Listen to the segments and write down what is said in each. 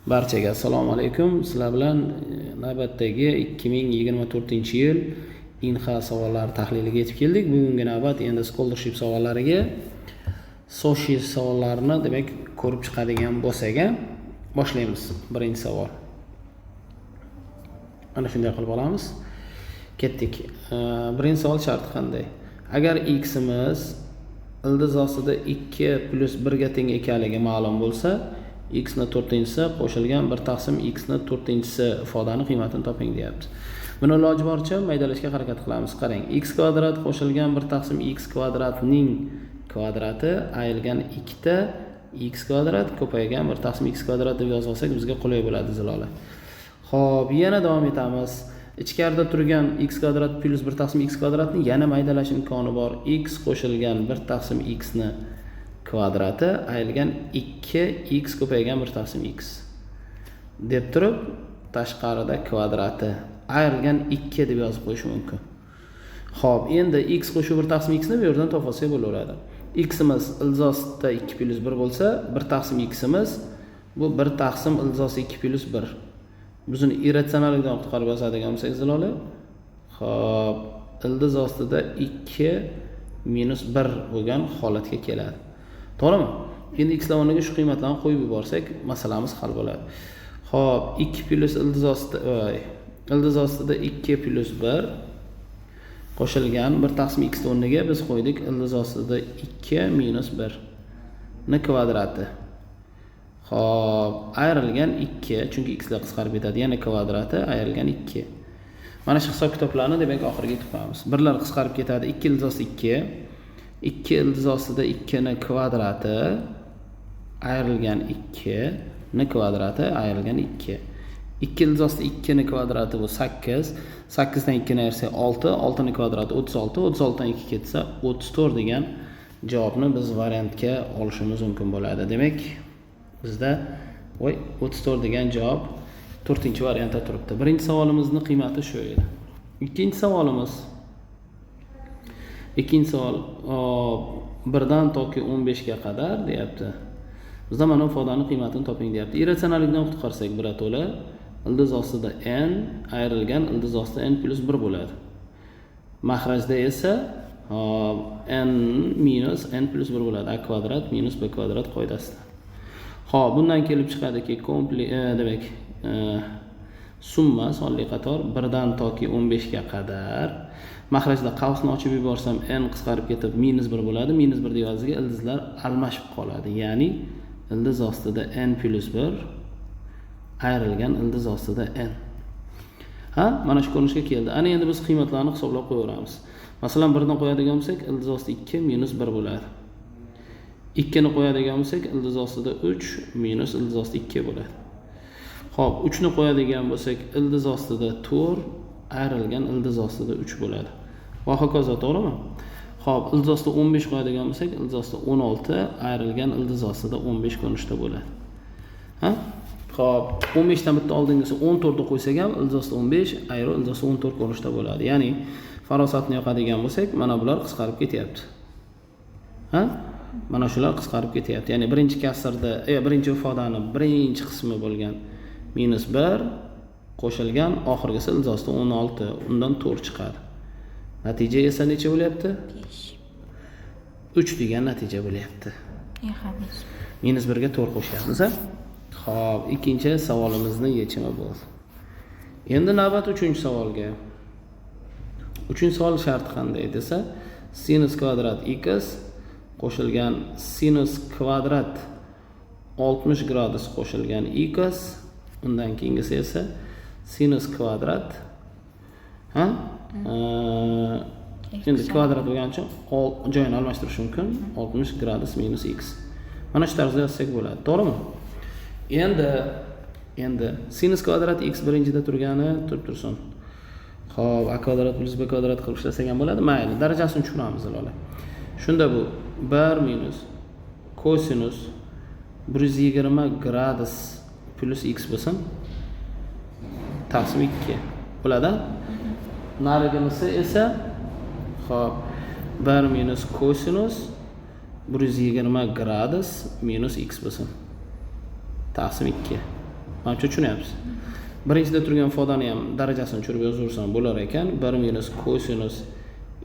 Barchaga assalomu alaykum. Sizlar bilan navbatdagi 2024-yil INHA savollari tahliliga yetib keldik. Bugungi navbat endi scholarship savollariga. Soshi savollarini demak ko'rib chiqadigan bo'lsak, boshlaymiz. Birinchi savol. Ana shunday qilib olamiz. Ketdik. Birinchi savol sharti qanday? Agar x imiz ildiz ostida 2 plus 1 ga teng ekanligi ma'lum bo'lsa, x ni 4-si qo'shilgan 1 taqsim x ni 4-si ifodani qiymatini toping deyapti. Buni iloji boricha maydalashga harakat qilamiz. Qarang, x kvadrat qo'shilgan 1 taqsim x kvadratning kvadrati ayilgan 2 ta x kvadrat ko'paygan 1 taqsim x kvadrat deb yozib olsak bizga qulay bo'ladi zilola. Xo'p, yana davom etamiz. Ichkarida turgan x kvadrat plus 1 taqsim x kvadratni yana maydalash imkoni bor. X qo'shilgan 1 taqsim x ni kvadrati ayilgan 2x ko'paygan 1 taqsim x deb turib, tashqarida kvadrati ayrilgan 2 deb yozib qo'yish mumkin. Xo'p, endi x qo'shib 1 taqsim x ni bu yerdan topolsak bo'laveradi. X imiz ilzosida 2 plus 1 bo'lsa, 1 taqsim x imiz bu 1 taqsim ilzosi 2 plus 1. Biz uni irratsionallikdan qutqarib yozadigan bo'lsak zilola. Xo'p, ildiz ostida 2 minus 1 bo'lgan holatga keladi. To'g'rimi? Endi x o'rniga shu qiymatlarni qo'yib yuborsak, masalamiz hal bo'ladi. Xo'p, 2 plus ildiz ostida 2 plus 1 qo'shilgan 1 taqsim x o'rniga biz qo'ydik ildiz ostida 2 minus 1 ni kvadrati. Xo'p, ayrilgan 2, chunki x lar qisqarib ketadi, yana kvadrati ayrilgan 2. Mana shu hisob kitoblarni demak oxiriga yetib qolamiz. Birlar qisqarib ketadi, 2 ildiz ostida 2, 2 ildiz ostida 2 ni kvadrati ayrilgan 2 ni kvadrati ayrilgan 2. 2 ildiz ostida 2 ni kvadrati bu 8, 8 dan 2 ni ayirsak 6, 6 ni kvadrati 36, 36 dan 2 ketsa 34 degan javobni biz variantga olishimiz mumkin bo'ladi. Demak, bizda 34 degan javob 4-variantda turibdi. Birinchi savolimizning qiymati shu edi. Ikkinchi savol 1 dan toki 15 ga qadar deyapti. Bizda mana ifodani qiymatini toping deyapti. Irratsionallikdan qutqarsak birato'la ildiz ostida n ayrilgan ildiz ostida n plus 1 bo'ladi. Mahrajda esa n minus n plus 1 bo'ladi. A kvadrat minus b kvadrat qoidasida. Xo'p, bundan kelib chiqadiki, demak, summa sonli qator 1 dan toki 15 ga qadar. Mahrajda qavsni ochib yuborsam n qisqarib ketib minus 1 bo'ladi. Minus 1 deyozga ildizlar almashib qoladi. Ya'ni ildiz ostida n plus 1 ayrilgan ildiz ostida n. Mana shu ko'rinishga keldi. Ana endi biz qiymatlarni hisoblab qo'yaveramiz. Masalan, 1 dan qo'yadigan bo'lsak, ildiz ostida 2 minus 1 bo'ladi. 2 ni qo'yadigan bo'lsak, ildiz ostida 3 minus ildiz ostida 2 bo'ladi. Xo'p, 3 ni qo'yadigan bo'lsak, ildiz ostida 4 ayrilgan ildiz ostida 3 bo'ladi. Va hokazo, to'g'rimi? Xo'p, ildiz ostida 15 qo'yadigan bo'lsak, ildiz ostida 16 ayrilgan ildiz ostida 15 ko'rinishda bo'ladi. Xo'p, 15 dan bitta oldingisi 14 ni qo'ysak ham ildiz ostida 15 ayro ildiz ostida 14 ko'rinishda bo'ladi. Ya'ni farosatni yoqadigan bo'lsak, mana bular qisqarib ketyapti. Mana shular qisqarib ketyapti. Ya'ni birinchi kasrda, birinchi ifodani birinchi qismi bo'lgan minus 1 qo'shilgan oxirgisi ildiz ostida 16, undan 4 chiqadi. Natija esa necha bo'lyapti? 3 degan natija bo'lyapti. Minus 1 ga 4 qo'shyapmiz. Xo'p, ikkinchi savolimizning yechimi bo'ldi. Endi navbat 3-savolga. 3-savol sharti qanday desa, sinus kvadrat x qo'shilgan sinus kvadrat 60 gradus qo'shilgan x, undan keyingisi esa sinus kvadrat endi kvadrat bo'lgani uchun joyini almashtirish mumkin. 60 gradus minus x. Mana shu tarzda yozsak bo'ladi, to'g'rimi? Endi sinus kvadrat x birinchida turgani turib tursin. Xo'p, a kvadrat plus b kvadrat qilib ishlasak ham bo'ladi. Mayli, darajasini tushunamiz zilola. Shunda bu 1 minus kosinus 120 gradus plus x bo'lsin. Taqsim 2 bo'ladi. Nariginisi esa xo'p 1 minus kosinus 120 gradus minus x bo'lsin. Taqsim 2. Menimcha tushunyapsiz. Birinchida turgan ifodani ham darajasini tushirib yozaversam bo'lar ekan. 1 minus kosinus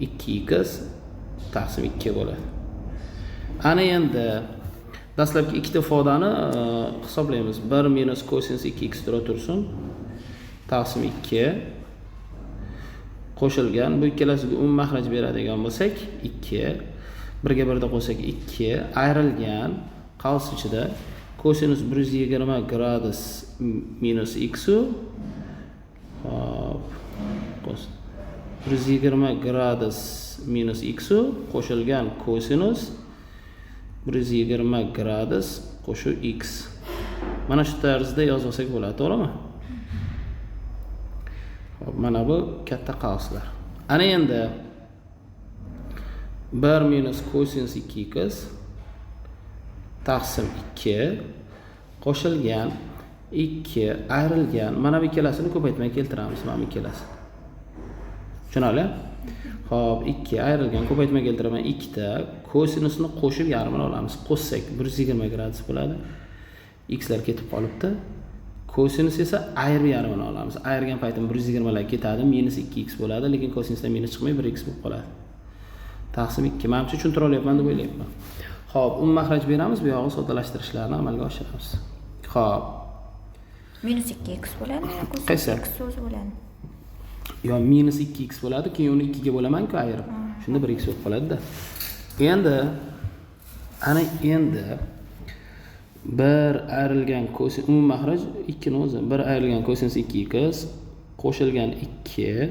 2x taqsim 2 bo'ladi. Ana endi dastlabki ikkita ifodani hisoblaymiz. 1 minus kosinus 2x tura tursin. Taqsim 2 qo'shilgan. Bu ikkalasiga umumiy makhraj beradigan bo'lsak 2, 1 ga 1 da qo'ysak 2 ayrilgan qavs ichida kosinus 120 gradus minus x hop 120 gradus minus x qo'shilgan kosinus 120 gradus qo'shib x. Mana shu tarzda yozsak bo'ladi, to'g'rimi? Hop, mana bu katta qavslar. Ana endi 1 minus kosinus 2x taqsim 2 qo'shilgan 2 ayrilgan. Mana bu ikkalasini ko'paytmay keltiramiz, mana bu ikkalasini. Tushunarli? Hop, 2 ayrilgan ko'paytmay keltiraman 2 ta kosinusni qo'shib yarmini olamiz. Qo'shsak 120 gradus bo'ladi. X lar ketib qolibdi. Kosinus esa ayirib yarmini olamiz. Ayirgan paytim 120 lar ketadi, minus 2x bo'ladi, lekin kosinusdan minus chiqmay 1x bo'lib qoladi. Taqsim 2. Menimcha tushuntira olyapman deb o'ylayapman. Xo'p, makhraj beramiz, bu yog'i soddalashtirishlarni amalga oshiramiz. Xo'p. Minus 2x bo'ladi yoki qaysi? x so'zi bo'ladi. Yo, minus 2x bo'ladi, keyin uni 2 ga bo'laman-ku ayirib. Shunda 1x bo'lib qoladi-da. Endi bir ayrilgan kosinus umumiy makhraj 2 ni o'zi. Bir ayrilgan kosinus 2x qo'shilgan 2.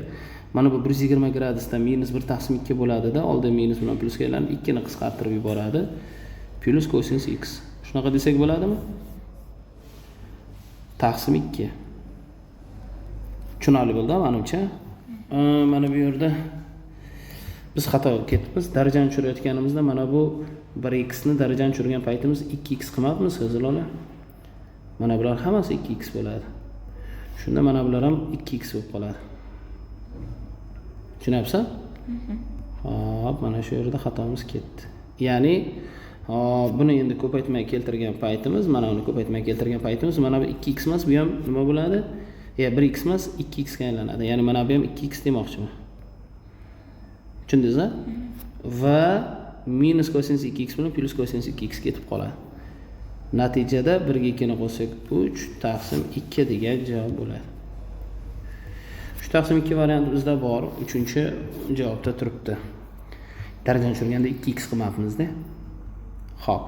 Mana bu 120 gradusdan minus 1 taqsim 2 bo'ladi-da, oldin minus bilan plusga aylanib 2 ni qisqartirib yuboradi. Plus kosinus x. Shunaqa desak bo'ladimi? Taqsim 2. Tushunarli bo'ldi, menimcha. Mana bu yerda biz xato ketibmiz. Darajani tushirayotganimizda mana bu 1x ni darajani tushirgan paytimiz 2x qilmabmiz, sizlar. Mana bular hammasi 2x bo'ladi. Shunda mana bular ham 2x bo'lib qoladi. Tushunyapsan? Hop, mana shu yerda xatomiz ketdi. Ya'ni, buni endi ko'paytmay keltirgan paytimiz, mana uni ko'paytmay keltirgan paytimiz, mana bu 2x emas, bu ham nima bo'ladi? 1x emas, 2x ga aylanadi. Ya'ni mana bu ham 2x demoqchiman. Tushundingizmi? Va minus kosinus 2x bilan plus kosinus 2x ketib qoladi. Natijada 1 ga 2 ni qo'shsak 3 taqsim 2 degan javob bo'ladi. Shu taqsim 2 varianti bizda bor. 3-javobda turibdi. Darajani tushirganda 2x qilmabmiz-da. Xo'p.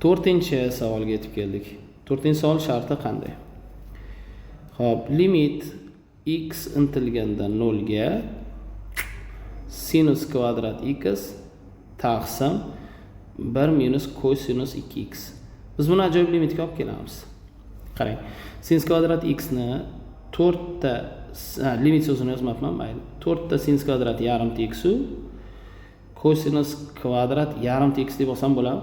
4-savolga yetib keldik. 4-savol sharti qanday? Xo'p, limit x intilganda 0 ga sinus kvadrat x taqsim 1 minus kosinus 2x. Biz buni ajoyib limitga olib kelamiz. Qarang. Sinus kvadrat x ni 4 ta limit so'zini yozmabman, mayli. 4 ta sinus kvadrat yarim x u kosinus kvadrat yarim x deb olsam bo'ladi.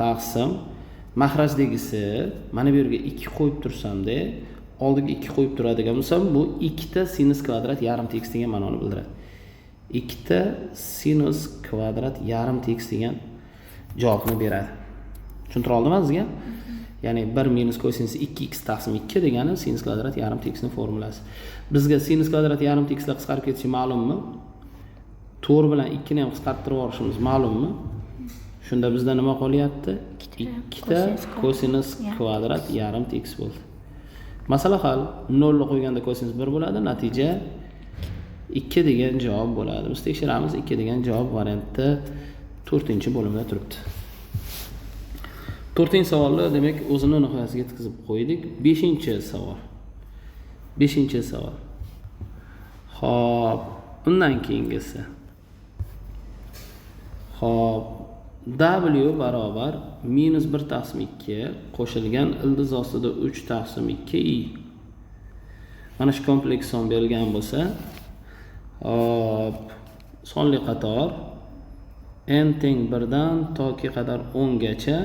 Taqsim mahrajligisi mana bu yerga 2 qo'yib tursam-da, oldiga 2 qo'yib turadigan bo'lsam, bu 2 ta sinus kvadrat yarim x degan ma'noni bildiradi. 2 ta sinus kvadrat yarim x degan javobni beradi. Tushuntira oldimmi sizga? Ya'ni 1 minus kosinus 2x taqsim 2 degani sinus kvadrat yarim x ning formulasi. Bizga sinus kvadrat yarim x lar qisqarib ketishi ma'lummi? 4 bilan 2 ni ham qisqartirib yuborishimiz ma'lummi? Shunda bizda nima qolyapti? 2 ta kosinus kvadrat yarim x bo'ldi. Masala hal. 0 ni qo'yganda kosinus 1 bo'ladi, natija 2 degan javob bo'ladi. Biz tekshiramiz, 2 degan javob variantda 4-bo'limda turibdi. 4-savolni demak o'zini nihoyasiga yetkazib qo'ydik. 5-savol. 5-savol. Xo'p, undan keyingisi. Xo'p, w barobar minus 1 taqsim 2 qo'shilgan ildiz ostida 3 taqsim 2 i. Mana shu kompleks son berilgan bo'lsa, hop, sonli qator n teng 1 dan toki qadar 10 gacha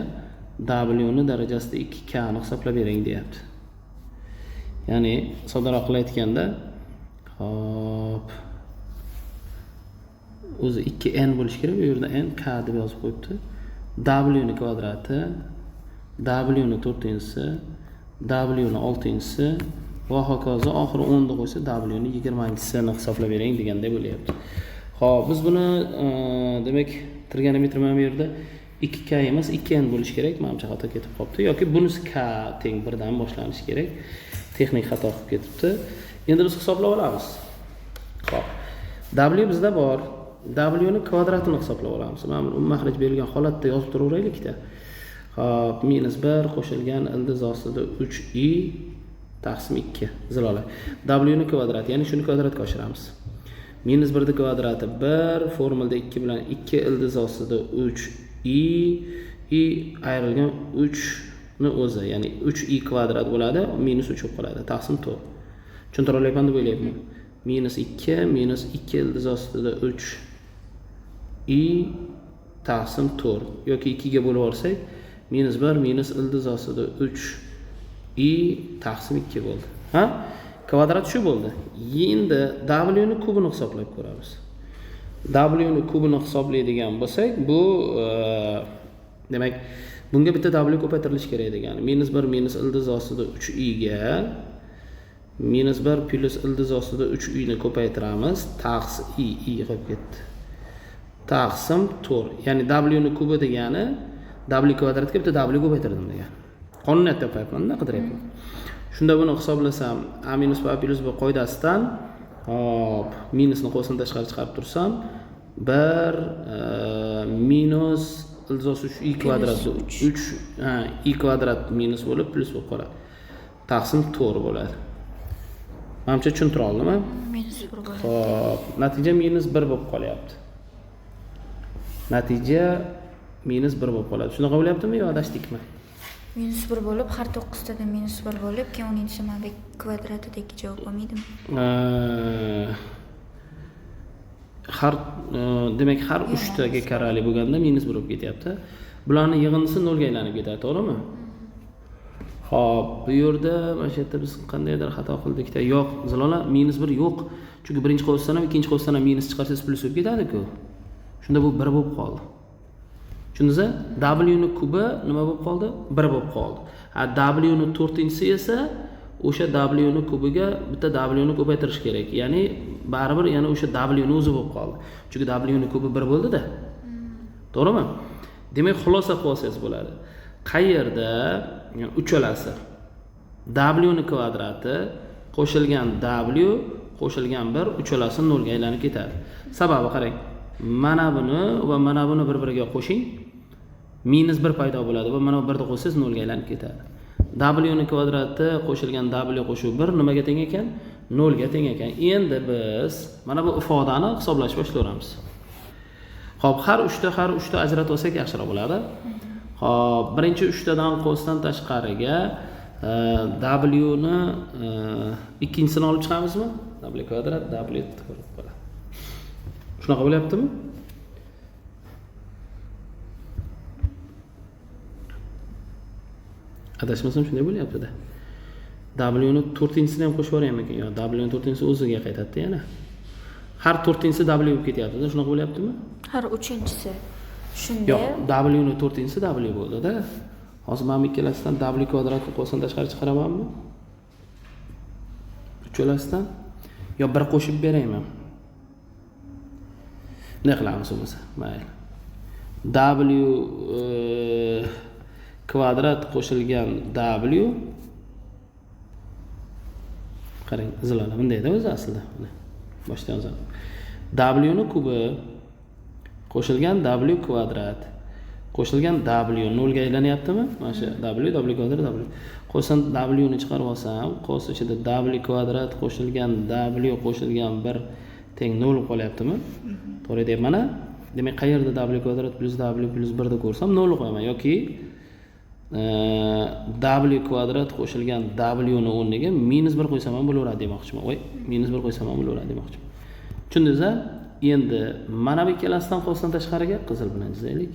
w ni darajasida 2k ni hisoblab bering deyapti. Ya'ni soddaroq qilib hop, o'zi 2n bo'lish kerak, bu yerda n k deb yozib qo'yibdi. W ni kvadrati, w ni 4-si, W ni 6-si va hokazo oxiri 10 ni qo'ysa W ni 20-sini hisoblab bering deganday bo'lyapti. Xo'p, biz buni demak trigonometr mana bu yerda 2k emas 2n bo'lish kerak. Menimcha xato ketib qolibdi yoki bunisi k teng 1 dan boshlanishi kerak. Texnik xato qilib ketibdi. Endi biz hisoblab olamiz. Xo'p. W bizda bor. W ni kvadratini hisoblab olamiz. Mana bu mahraj berilgan holatda yozib turaveraylik-da. Xo'p, -1 qo'shilgan ildiz ostida 3i taqsim 2 zilola. W ni kvadrat, ya'ni shuni kvadratga oshiramiz. -1 ni kvadrati 1, formulada 2 bilan 2 ildiz ostida 3i, i ayrilgan 3 ni o'zi, ya'ni 3i kvadrat bo'ladi, -3 bo'lib qoladi. Taqsim 4. Tushuntira olyapman deb o'ylayapman. -2 -2 ildiz ostida 3i taqsim 4 yoki 2 ga bo'lib olsak, -1 ildiz ostida 3i taqsim 2 bo'ldi. Ha? Kvadrat shu bo'ldi. Endi W ni kubini hisoblab ko'ramiz. W ni kubini hisoblaydigan bo'lsak, bu demak bunga bitta W ko'paytirilishi kerak degani. -1 ildiz ostida 3i ga -1 plus ildiz ostida 3i ni ko'paytiramiz. Taqsim i qolib ketdi. Taqsim 4. Ya'ni W ni kubi degani W kvadratga bitta W ko'paytirdim degani. Qonuniyat topayapman-da, qidiryapman. Shunda buni hisoblasam, a minus b plus b qoidasidan, hop, minusni qo'shni tashqari chiqarib tursam, 1 minus ildiz ostida 3i kvadrat 3 i kvadrat minus bo'lib plus bo'lib qoladi. Taqsim 4 bo'ladi. Menimcha tushuntira oldimmi? -1 bo'ladi. Hop, natija -1 bo'lib qolyapti. Natija -1 bo'lib qoladi. Shunaqa bo'lyaptimi yo adashdikmi? -1 bo'lib, har 9tadan -1 bo'lib, keyin 10-chi mana bu kvadratidagi javob bo'lmaydimi? Har demak har 3 taga karali bo'lganda -1 bo'lib ketyapti. Bularning yig'indisi 0 ga aylanib ketadi, to'g'rimi? Xo'p, bu yerda mana shu yerda biz qandaydir xato qildik-da. Yo'q, zilola -1 yo'q. Chunki birinchi qo'shimdan ham ikkinchi qo'shimdan ham minus chiqarsangiz plus bo'lib ketadi-ku. Shunda bu 1 bo'lib qoldi. Tushundingizmi? W ni kubi nima bo'lib qoldi? 1 bo'lib qoldi. W ni 4-si esa o'sha W ni kubiga bitta W ni ko'paytirish kerak. Ya'ni baribir yana o'sha W ni o'zi bo'lib qoldi. Chunki W ni kubi 1 bo'ldi-da. To'g'rimi? Demak, xulosa qilsangiz bo'ladi. Qayerda uchalasi W ni kvadrati qo'shilgan W qo'shilgan 1 uchalasi 0 ga aylanib ketadi. Sababi qarang. Mana buni va mana buni bir-biriga qo'shing. -1 paydo bo'ladi va mana bu 1 ni qo'shsangiz 0 ga aylanib ketadi. W ni kvadrati qo'shilgan W qo'shuv 1 nimaga teng ekan? 0 ga teng ekan. Endi biz mana bu ifodani hisoblashga boshlaymiz. Xo'p, har 3ta ajratib olsak yaxshiroq bo'ladi. Xo'p, birinchi 3tadan qo'shdan tashqariga W ni ikkinchisini olib chiqamizmi? W kvadrat W ko'rib qoladi. Shunaqa bo'lyaptimi? Adashmasam shunday bo'lyapti-da. W ni 4-sini ham qo'shib yuboraymi ekan? Yo, W ni 4-si o'ziga qaytadi yana. Har 4-si W bo'lib ketyapti-da, shunaqa bo'lyaptimi? Har 3-si. Shunda Yo'q, W ni 4-si W bo'ldi-da. Hozir men ikkalasidan W kvadratni qo'shdan tashqari chiqaramanmi? Uchalasidan yo bir qo'shib beraymi? Bunday qilamiz bo'lmasa. Mayli. W kvadrat qo'shilgan W qarang, izlana bunday-da o'zi aslida. Mana boshdan yozaman. W ni kubi qo'shilgan W kvadrat qo'shilgan W 0 ga aylanyaptimi? Mana shu W kvadrat W. Qo'shsam W ni chiqarib olsam, qos ichida W kvadrat qo'shilgan W qo'shilgan 1 teng 0 qolyaptimi? To'g'ri deyapman. Demak, qayerda W kvadrat plus W plus 1 da ko'rsam 0 qo'yaman yoki W kvadrat qo'shilgan W ni o'rniga -1 qo'ysam ham bo'laveradi demoqchiman. Voy, -1 qo'ysam ham bo'laveradi demoqchiman. Tushundingizmi? Endi mana bu ikkalasidan qo'shdan tashqariga qizil bilan chizaylik.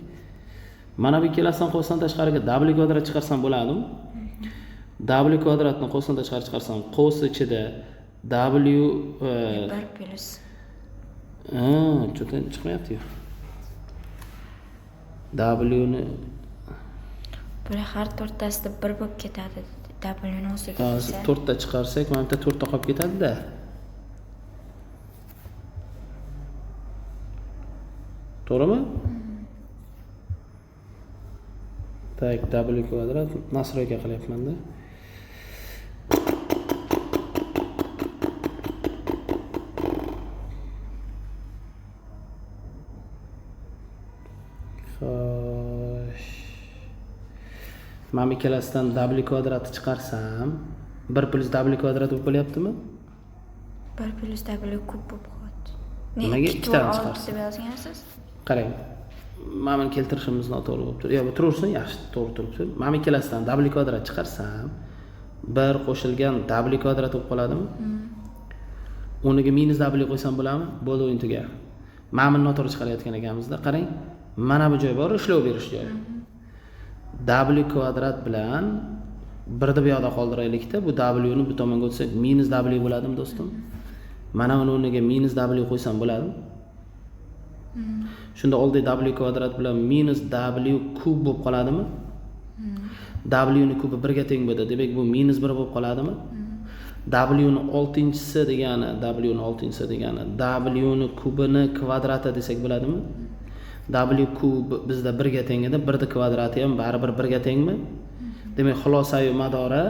Mana bu ikkalasidan qo'shdan tashqariga W kvadrat chiqarsam bo'ladimi? W kvadratni qo'shdan tashqari chiqarsam, qo's ichida W 1 plus cho'ta chiqmayapti-yu. W ni bular har 4tasida 1 bo'lib ketadi W ni o'ziga Hozir esa 4 ta chiqarsak, mana bu yerda 4 ta qolib ketadi-da. To'g'rimi? Tak, W kvadrat nasroyga qilyapman-da. Xo'sh. Mana ikkalasidan W kvadratni chiqarsam, 1 plus W kvadrat bo'lib bo'lyaptimi? 1 plus W kub bo'lib qoladi. Nimaga ikki ikkitani to'rt chiqarsiz? deb yozgansiz? Qarang. Mana buni keltirishimiz noto'g'ri bo'lib turibdi. Yo'q, turaversin, yaxshi, to'g'ri turibdi. Mana ikkalasidan W kvadrat chiqarsam, 1 qo'shilgan W kvadrat bo'lib qoladimi? O'rniga minus W qo'ysam bo'ladimi? Bo'ldi, o'yin tugar. Mana buni noto'g'ri chiqarayotgan ekanmiz-da. Qarang. Mana bu joy bor, ishlov berish joyi. W kvadrat bilan 1 ni bu yoqda qoldiraylik-da. Bu W ni bu tomonga o'tsak minus W bo'ladimi, do'stim? Mana buni o'rniga minus W qo'ysam bo'ladimi? Shunda oldi W kvadrat bilan minus W kub bo'lib qoladimi? W ni kubi 1 ga teng bo'ldi. Demak, bu minus 1 bo'lib qoladimi? W ni 6-chisi degani, W ni 6-chisi degani, W ni kubini kvadrati desak bo'ladimi? W kub bizda 1 ga teng edi, 1 ni kvadrati ham baribir 1 ga tengmi? Demak, xulosa-yu madora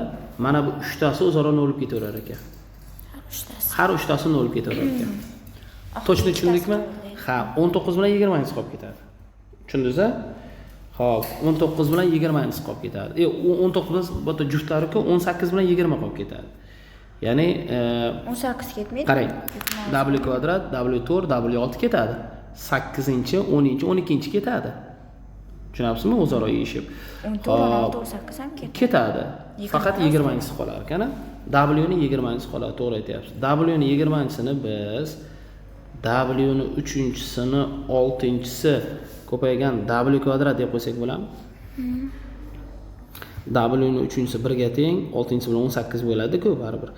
mana bu 3 tasi o'zaro 0 bo'lib ketaverar ekan. Har 3 tasi 0 bo'lib ketaverar ekan. To'g'ri tushundikmi? Ha, 19 bilan 20 qolib ketadi. Tushundingiz-a? Xo'p, 19 bilan 20 qolib ketadi. 19 bu yerda juftlari-ku 18 bilan 20 qolib ketadi. Ya'ni 18 ketmaydi. qarang. W kvadrat, W4, W6 ketadi. 8-chi, 10-chi, 12-chi ketadi. Tushunapsizmi? O'zaro yeyishib. 14, 16, 18 ham ketadi. Ketadi. Faqat 20-chisi qolar ekan-a. W ni 20-chisi qoladi, to'g'ri aytyapsiz. W ni 20-chisini biz W ni 3-chisini 6-chisi ko'paygan W kvadrat deb qo'ysak bo'ladimi? W ni 3-chisi 1 ga teng, 6-chisi bilan 18 bo'ladi-ku baribir.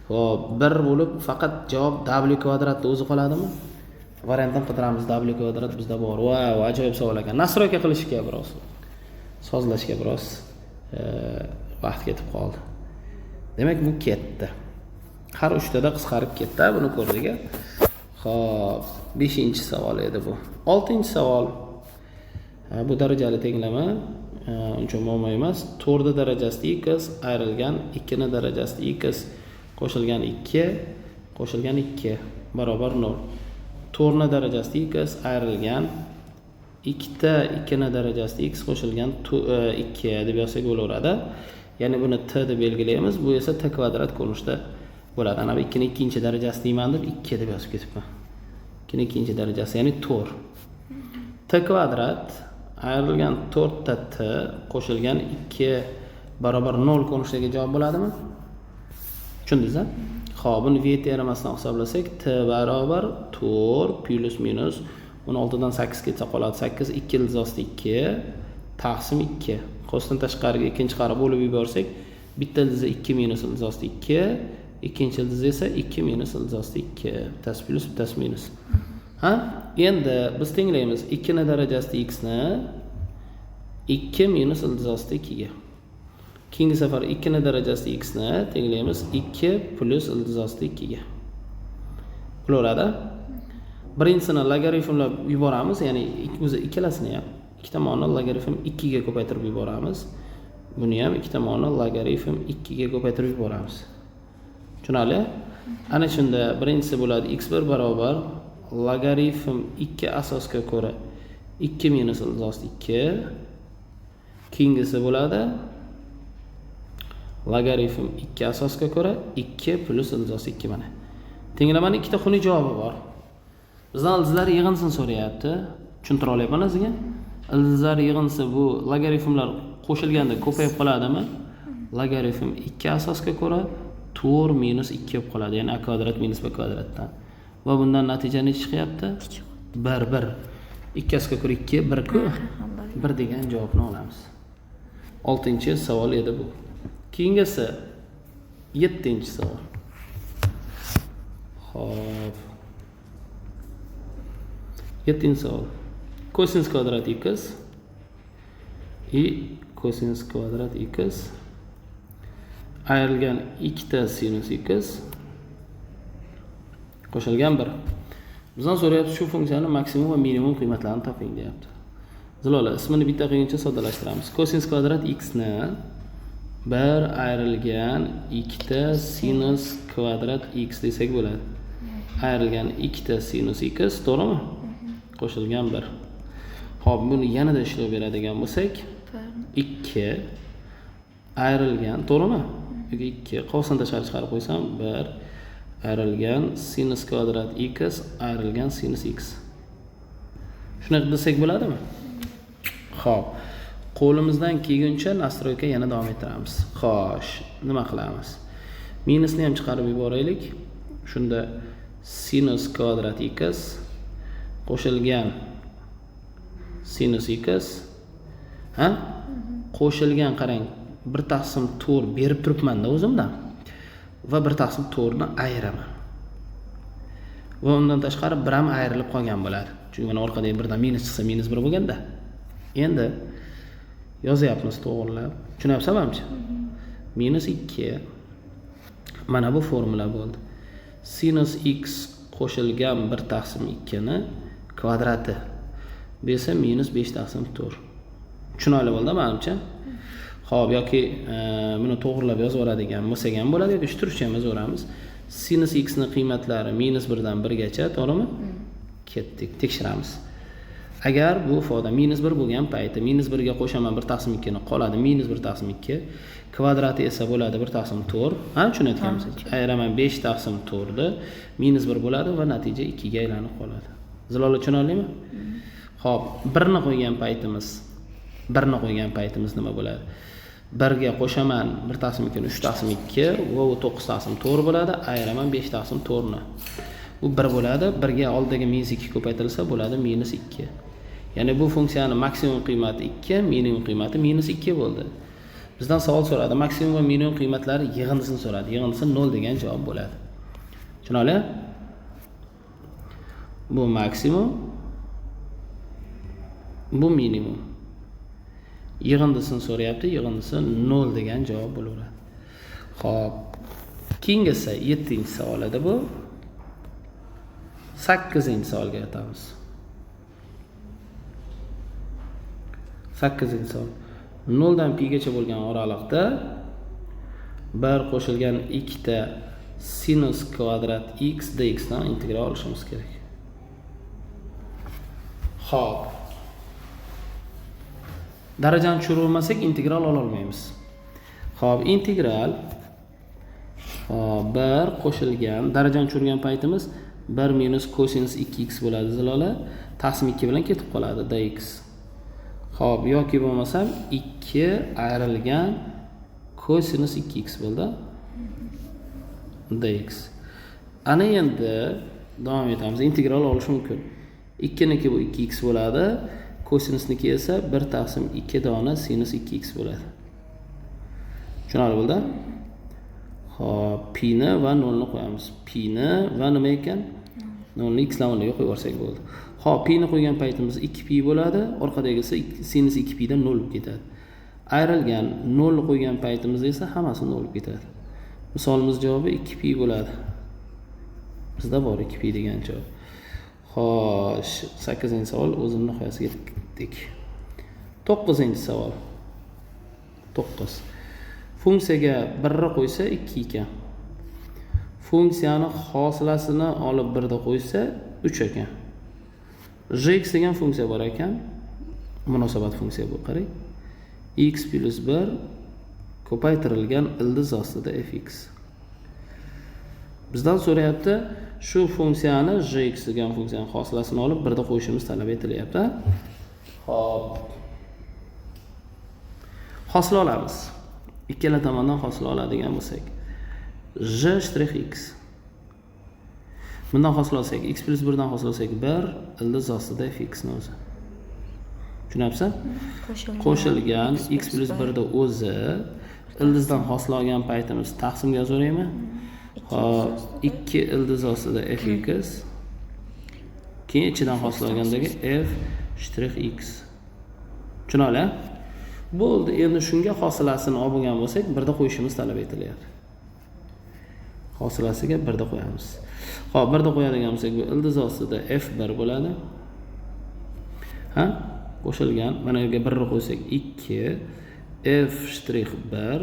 Xo'p, 1 bo'lib faqat javob W kvadratni o'zi qoladimi? Variantdan qidiramiz. W kvadrat bizda bor. Wow, ajoyib savol ekan. Nasroyga qilishga biroz sozlashga biroz vaqt ketib qoldi. Demak, bu ketdi. Har 3 tada qisqarib ketdi, buni ko'rdik. Xo'p, 5-savol edi bu. 6-savol. Bu darajali tenglama uncha muammo emas. 4 ni darajasida x ayrilgan 2 ni darajasida x qo'shilgan 2 qo'shilgan 2 barobar 0. 4 ni darajasida x ayrilgan 2 ni darajasida x qo'shilgan 2 deb yozsak bo'laveradi. Ya'ni buni t deb belgilaymiz. Bu esa t kvadrat ko'rinishda bo'ladi. Ana 2 ni 2-darajasi deyman deb 2 deb yozib ketibman. 2 ni 2-darajasi, ya'ni 4. T kvadrat ayrilgan 4 ta t qo'shilgan 2 barobar 0 ko'rinishidagi javob bo'ladimi? Tushundingiz-a? Xo'p, buni v teoremasdan hisoblasak, t barobar 4 plus minus 16 dan 8 ketsa qoladi. 8 2 ildizosti 2 taqsim 2. Qo'sdan tashqariga ikkinchi qara bo'lib yuborsak, bitta ildizi 2 minus ildizosti 2, ikkinchi ildizi esa 2 minus ildizosti 2. Bittasi plus, bittasi minus. Ha? Endi biz tenglaymiz 2 ni darajasida x ni 2 minus ildizosti 2 ga. Keyingi safar 2 ni darajasida x ni tenglaymiz 2 plus ildizosti 2 ga. Bo'laveradi. Birinchisini logaritmlab yuboramiz, ya'ni o'zi ikkalasini ham ikki tomonni logaritm 2 ga ko'paytirib yuboramiz. Buni ham ikki tomonni logaritm 2 ga ko'paytirib yuboramiz. Tushunali? Ana shunda birinchisi bo'ladi x1 barobar logaritm 2 asosga ko'ra 2 minus ildizosti 2. Keyingisi bo'ladi logaritm 2 asosga ko'ra 2 plus ildizosti 2 mana. Tenglamaning ikkita xunuk javobi bor. Bizdan ildizlar yig'insini so'rayapti. Tushuntira olyapman sizga? Ildizlar yig'insi bu logaritmlar qo'shilganda ko'payib qoladimi? Logaritm 2 asosga ko'ra 4 minus 2 bo'lib qoladi. Ya'ni a kvadrat minus b kvadratdan. Va bundan natija nech chiqyapti? 1 1. 2 asosga ko'ra 2 1 ku. 1 degan javobni olamiz. 6-savol edi bu. Keyingisi 7-savol. Xo'p. 7-savol. Cosinus kvadrat x и cosinus kvadrat x ayrilgan 2 sinus x qo'shilgan 1. Bizdan so'rayapti shu funksiyani maksimum va minimum qiymatlarini toping deyapti. Zilola ismini bitta qilguncha soddalashtiramiz. Cosinus kvadrat x ni 1 ayrilgan 2 sinus kvadrat x desak bo'ladi. Ayrilgan 2 sinus x, to'g'rimi? Qo'shilgan 1. Xo'p, buni yanada ishlov beradigan bo'lsak, 2 ayrilgan, to'g'rimi? 2 qovsin tashqari chiqarib qo'ysam, 1 ayrilgan sinus kvadrat x ayrilgan sinus x. Shuni desak bo'ladimi? Xo'p, qo'limizdan kelguncha nastroyga yana davom ettiramiz. Xo'sh, nima qilamiz? Minusni ham chiqarib yuboraylik. Shunda sinus kvadrat x qo'shilgan sinus x, qo'shilgan, qarang, 1/4 berib turibman-da o'zimdan va 1/4 ni ayiraman. Va undan tashqari 1 ham ayrilib qolgan bo'ladi. Chunki mana orqadagi 1 dan minus chiqsa minus 1 bo'lganda. Endi yozyapmiz to'g'rilab. Tushunyapsizmi? Minus 2. Mana bu formula bo'ldi. Sinus x qo'shilgan 1/2 ni kvadrati. Bu esa minus 5/4. Tushunarli bo'ldi menimcha. Xo'p, yoki buni to'g'rilab yozib oladigan bo'lsak ham bo'ladi, yoki shu turishcha ham yozaveramiz. Sinus x ni qiymatlari minus 1 dan 1 gacha, to'g'rimi? Ketdik, tekshiramiz. Agar bu ifoda minus 1 bo'lgan payti minus 1 ga qo'shaman 1/2 ni qoladi minus 1/2, kvadrati esa bo'ladi 1/4. Ha, tushunayotganmiz. Ayiraman 5/4 ni minus 1 bo'ladi va natija 2 ga aylanib qoladi. Zilola tushunarlimi? Xo'p, 1 ni qo'ygan paytimiz nima bo'ladi? 1 ga qo'shaman 1/2 ni 3/2 va u 9/4 bo'ladi. Ayiraman 5/4 ni. Bu 1 bo'ladi. 1 ga oldidagi minus 2 ko'paytirilsa bo'ladi minus 2. Ya'ni bu funksiyani maksimum qiymati 2, minimum qiymati minus 2 bo'ldi. Bizdan savol so'radi. Maksimum va minimum qiymatlari yig'indisini so'radi. Yig'indisi 0 degan javob bo'ladi. Tushunarli? Bu maksimum, bu minimum. Yig'indisini so'rayapti. Yig'indisi 0 degan javob bo'laveradi. Xo'p. Keyingisi 7-savol edi bu. 8-savolga o'tamiz. 8-savol. 0 dan pi gacha bo'lgan oraliqda 1 qo'shilgan 2 sinus kvadrat x dx dan integral olishimiz kerak. Xo'p. Darajani tushirolmasak integral ola olmaymiz. Xo'p, integral 1 qo'shilgan, darajani tushirgan paytimiz 1 minus cosinus 2x bo'ladi zilola. Taqsim 2 bilan ketib qoladi dx. Xo'p, yoki bo'lmasam 2 ayrilgan cosinus 2x bo'ldi. dx. Ana endi davom etamiz. Integral olish mumkin. 2 niki bu 2x bo'ladi. Cosinusniki esa 1/2 dona sinus 2x bo'ladi. Tushunarli bo'ldi? Xo'p, pi ni va 0 ni qo'yamiz. Pi ni va nima ekan? 0 ni x bilan 0 ga qo'yib yuborsak bo'ldi. Xo'p, pi ni qo'ygan paytimiz 2pi bo'ladi. Orqadagisi sinus 2pi dan 0 bo'lib ketadi. Ayrilgan 0 ni qo'ygan paytimizda esa hammasi 0 bo'lib ketadi. Misolimiz javobi 2pi bo'ladi. Bizda bor 2pi degan javob. Xo'sh, 8-savol o'zimni nihoyasiga yetdik. 9-savol. 9. Funksiyaga 1 ni qo'ysa 2 ekan. Funksiyani hosilasini olib 1 da qo'ysa 3 ekan. Gx degan funksiya bor ekan. Munosabat funksiya bu, qarang. X plus 1 ko'paytirilgan ildiz ostida fx. Bizdan so'rayapti, shu funksiyani gx degan funksiyani hosilasini olib 1 da qo'yishimiz talab etilyapti. Xo'p. Hosila olamiz. Ikkala tomondan hosila oladigan bo'lsak, g'(x). Bundan hosila olsak, x plus 1 dan hosila olsak 1, ildiz ostida fx ni o'zi. Tushunyapsiz? Qo'shilgan x plus 1 da o'zi ildizdan hosila olgan paytimiz taqsimga yozaveraymi? Hop, 2 ildiz ostida fx. Keyin ichidan hosila olgandagi f'(x). Tushunarli? Bo'ldi, endi shunga hosilasini olib bo'lgan bo'lsak, birda qo'yishimiz talab etilyapti. Hosilasiga birda qo'yamiz. Xo'p, birda qo'yadigan bo'lsak, bu ildiz ostida f1 bo'ladi. Ha? Qo'shilgan, mana bu yerga 1 ni qo'ysak 2 f'1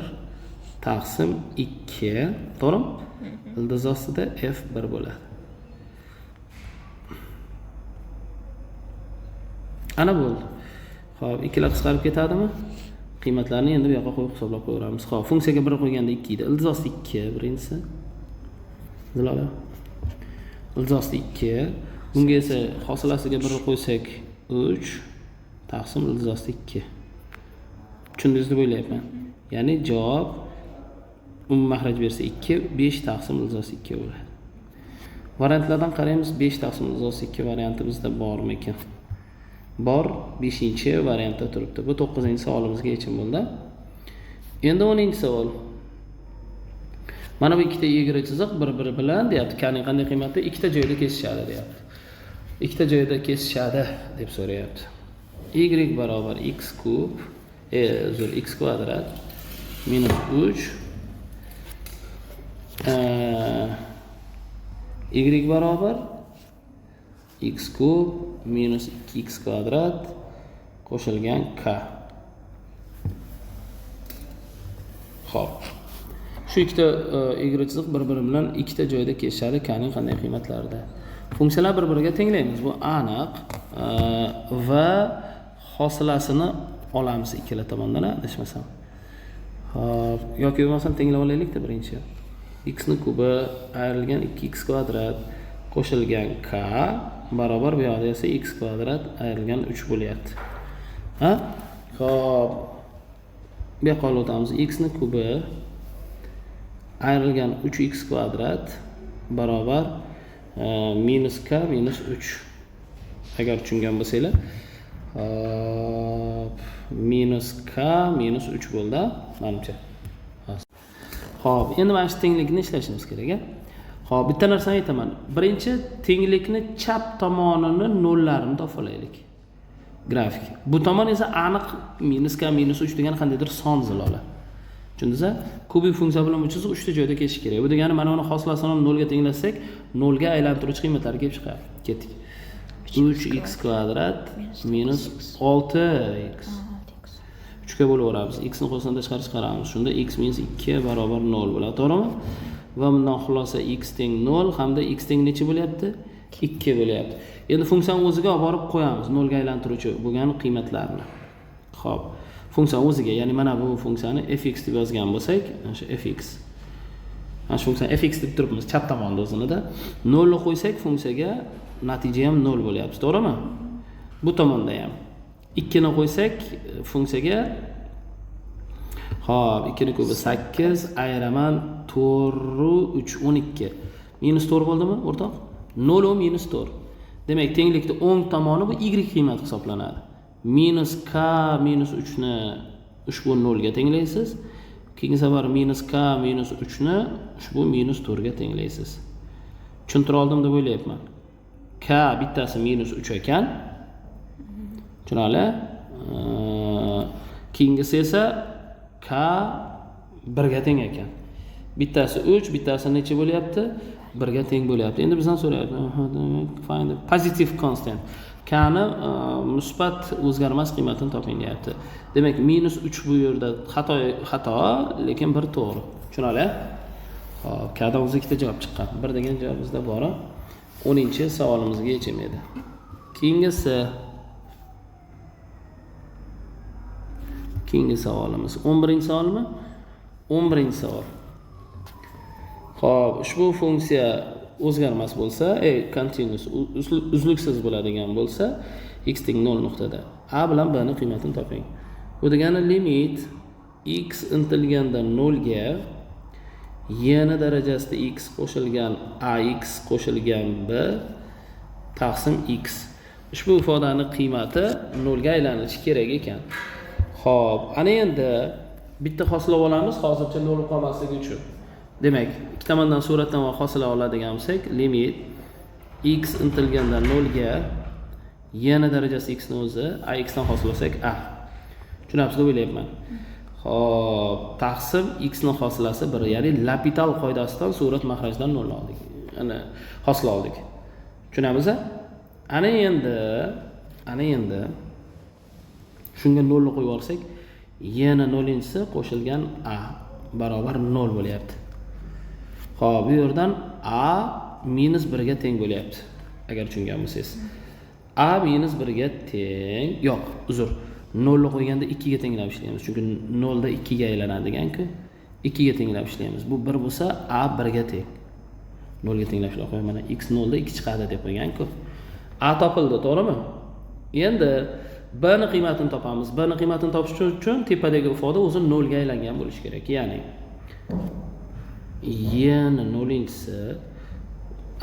taqsim 2, to'g'rimi? Ildiz ostida f1 bo'ladi. Ana bo'ldi. Xo'p, ikkilar qisqarib ketadimi? Qiymatlarni endi bu yoqqa qo'yib hisoblab qo'yamiz. Xo'p, funksiyaga 1 qo'yganda 2 edi. Ildiz osti 2 birinchisi. Zilola. Ildiz osti 2. Bunga esa hosilasiga 1 qo'ysak 3 taqsim ildiz osti 2. Tushundingiz deb o'ylayapman. Ya'ni javob umumiy mahraj bersa 2, 5 taqsim ildiz osti 2 bo'ladi. Variantlardan qaraymiz. 5 taqsim ildiz osti 2 varianti bizda bormi ekan? Bor, 5-variantda turibdi. Bu 9-savolimizga yechim bo'ldi. Endi 10-savol. Mana bu ikkita egri chiziq bir-biri bilan deyapti. K'ning qanday qiymati? Ikkita joyda kesishadi deyapti. Ikkita joyda kesishadi deb so'rayapti. Y barobar x kub x kvadrat minus 3 y barobar x kub minus 2x kvadrat qo'shilgan k. Xo'p. Shu ikkita egri chiziq bir-biri bilan ikkita joyda kesishadi. K'ning qanday qiymatlarida? Funksiyalar bir-biriga tenglaymiz. Bu aniq va hosilasini olamiz ikkala tomondan, adashmasam. Xo'p, yoki bo'lmasam tenglab olaylik-da birinchi. X ning kubi ayrilgan 2x kvadrat qo'shilgan k barobar bu yoqda esa x kvadrat ayrilgan 3 bo'lyapti. Ha? Xo'p. Bu yoqqa o'tamiz. X ning kubi ayrilgan 3x kvadrat barobar minus k minus 3. Agar tushungan bo'lsanglar, minus k minus 3 bo'ldi, menimcha. Xo'p, endi mana shu tenglikni ishlashimiz kerak. Xo'p, bitta narsani aytaman. Birinchi tenglikni chap tomonini nollarini topalaylik. Grafik. Bu tomon esa aniq minus k minus 3 degan qandaydir son zilola. Tushundingizmi? Kubik funksiya bilan bu chiziq 3 ta joyda kesish kerak. Bu degani mana uni hosilasini 0 ga tenglasak, 0 ga aylantiruvchi qiymatlari kelib chiqadi. Ketdik. 3x kvadrat minus 6x. 3 ga bo'laveramiz. X ni qo'shimdan tashqari chiqaramiz. Shunda x minus 2 barobar 0 bo'ladi, to'g'rimi? Va bundan xulosa x teng 0 hamda x teng necha bo'lyapti? 2 bo'lyapti. Endi funksiyani o'ziga olib borib qo'yamiz 0 ga aylantiruvchi bo'lgan qiymatlarni. Xo'p. Funksiya o'ziga, ya'ni mana bu funksiyani fx deb yozgan bo'lsak, o'sha fx. Mana shu funksiyani fx deb turibmiz chap tomonda o'zinida. 0 ni qo'ysak funksiyaga natija ham 0 bo'lyapti, to'g'rimi? Bu tomonda ham 2 ni qo'ysak funksiyaga hop 2 ni kubi 8 ayiraman 4 3 12. Minus 4 bo'ldimi, o'rtoq? 0 o minus 4. Demak, tenglikda o'ng tomoni bu y qiymat hisoblanadi. Minus k minus 3 ni ushbu 0 ga tenglaysiz. Keyingi safar minus k minus 3 ni ushbu minus 4 ga tenglaysiz. Tushuntira oldim deb o'ylayapman. K bittasi minus 3 ekan. Tushunali? Keyingisi esa k 1 ga teng ekan. Bittasi 3, bittasi necha bo'lyapti? 1 ga teng bo'lyapti. Endi bizdan so'rayapti. Find the positive constant. K ni musbat o'zgarmas qiymatini toping deyapti. Demak, minus 3 bu yerda xato, lekin 1 to'g'ri. Tushunali? Xo'p, K dan o'zi ikkita javob chiqqan. 1 degan javob bizda bor. 10-savolimizga yechim edi. Keyingi savolimiz 11-savolmi? 11-savol. Xo'p, ushbu funksiya o'zgarmas bo'lsa, continuous uzluksiz bo'ladigan bo'lsa, x teng 0 nuqtada a bilan b ni qiymatini toping. Bu degani limit x intilganda 0 ga y ni darajasida x qo'shilgan ax qo'shilgan b taqsim x. Ushbu ifodani qiymati 0 ga aylanishi kerak ekan. Xo'p, ana endi bitta hosilab olamiz, hozircha 0 qolmasligi uchun. Demak, ikki tomondan suratdan va hosila oladigan bo'lsak, limit x intilganda 0 ga y ni darajasi x ni o'zi ax dan hosil olsak a. Tushunapsiz deb o'ylayapman. Xo'p, taqsim x ning hosilasi 1, ya'ni L'Hopital qoidasidan surat mahrajdan 0 oldik. Ana hosil oldik. Tushunamiz-a? Ana endi shunga 0 ni qo'yib olsak, yana 0-inchisi qo'shilgan a barobar 0 bo'lyapti. Xo'p, bu yerdan a minus 1 ga teng bo'lyapti. Agar tushungan bo'lsangiz. A minus 1 ga teng, yo'q, uzr. 0 ni qo'yganda 2 ga tenglab ishlaymiz. Chunki 0 da 2 ga aylanadigan-ku. 2 ga tenglab ishlaymiz. Bu 1 bo'lsa, a 1 ga teng. 0 ga tenglab ishlab qo'yman. Mana x 0 da 2 chiqadi deb qo'ygan-ku. A topildi, to'g'rimi? Endi b ni qiymatini topamiz. B ni qiymatini topish uchun tepadagi ifoda o'zi 0 ga aylangan bo'lishi kerak. Ya'ni yana 0-inchisi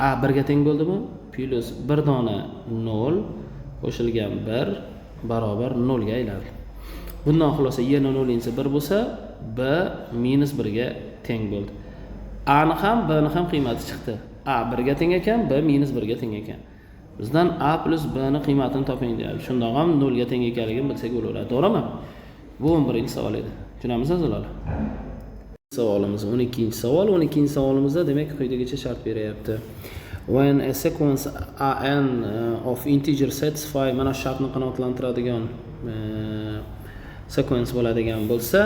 a 1 ga teng bo'ldimi? Plus 1 dona 0 qo'shilgan 1 barobar 0 ga aylandi. Bundan xulosa yana 0-inchisi 1 bo'lsa, b minus 1 ga teng bo'ldi. A ni ham b ni ham qiymati chiqdi. A 1 ga teng ekan, b minus 1 ga teng ekan. Bizdan a plus b ni qiymatini toping deyapti. Shundoq ham 0 ga teng ekanligini bilsak bo'laveradi, to'g'rimi? Bu 11-savol edi. Tushunamiz azizlar? Savolimiz 12-savol. 12-savolimizda demak quyidagicha shart beryapti. When a sequence an of integer satisfy mana shartni qanoatlantiradigan sequence bo'ladigan bo'lsa,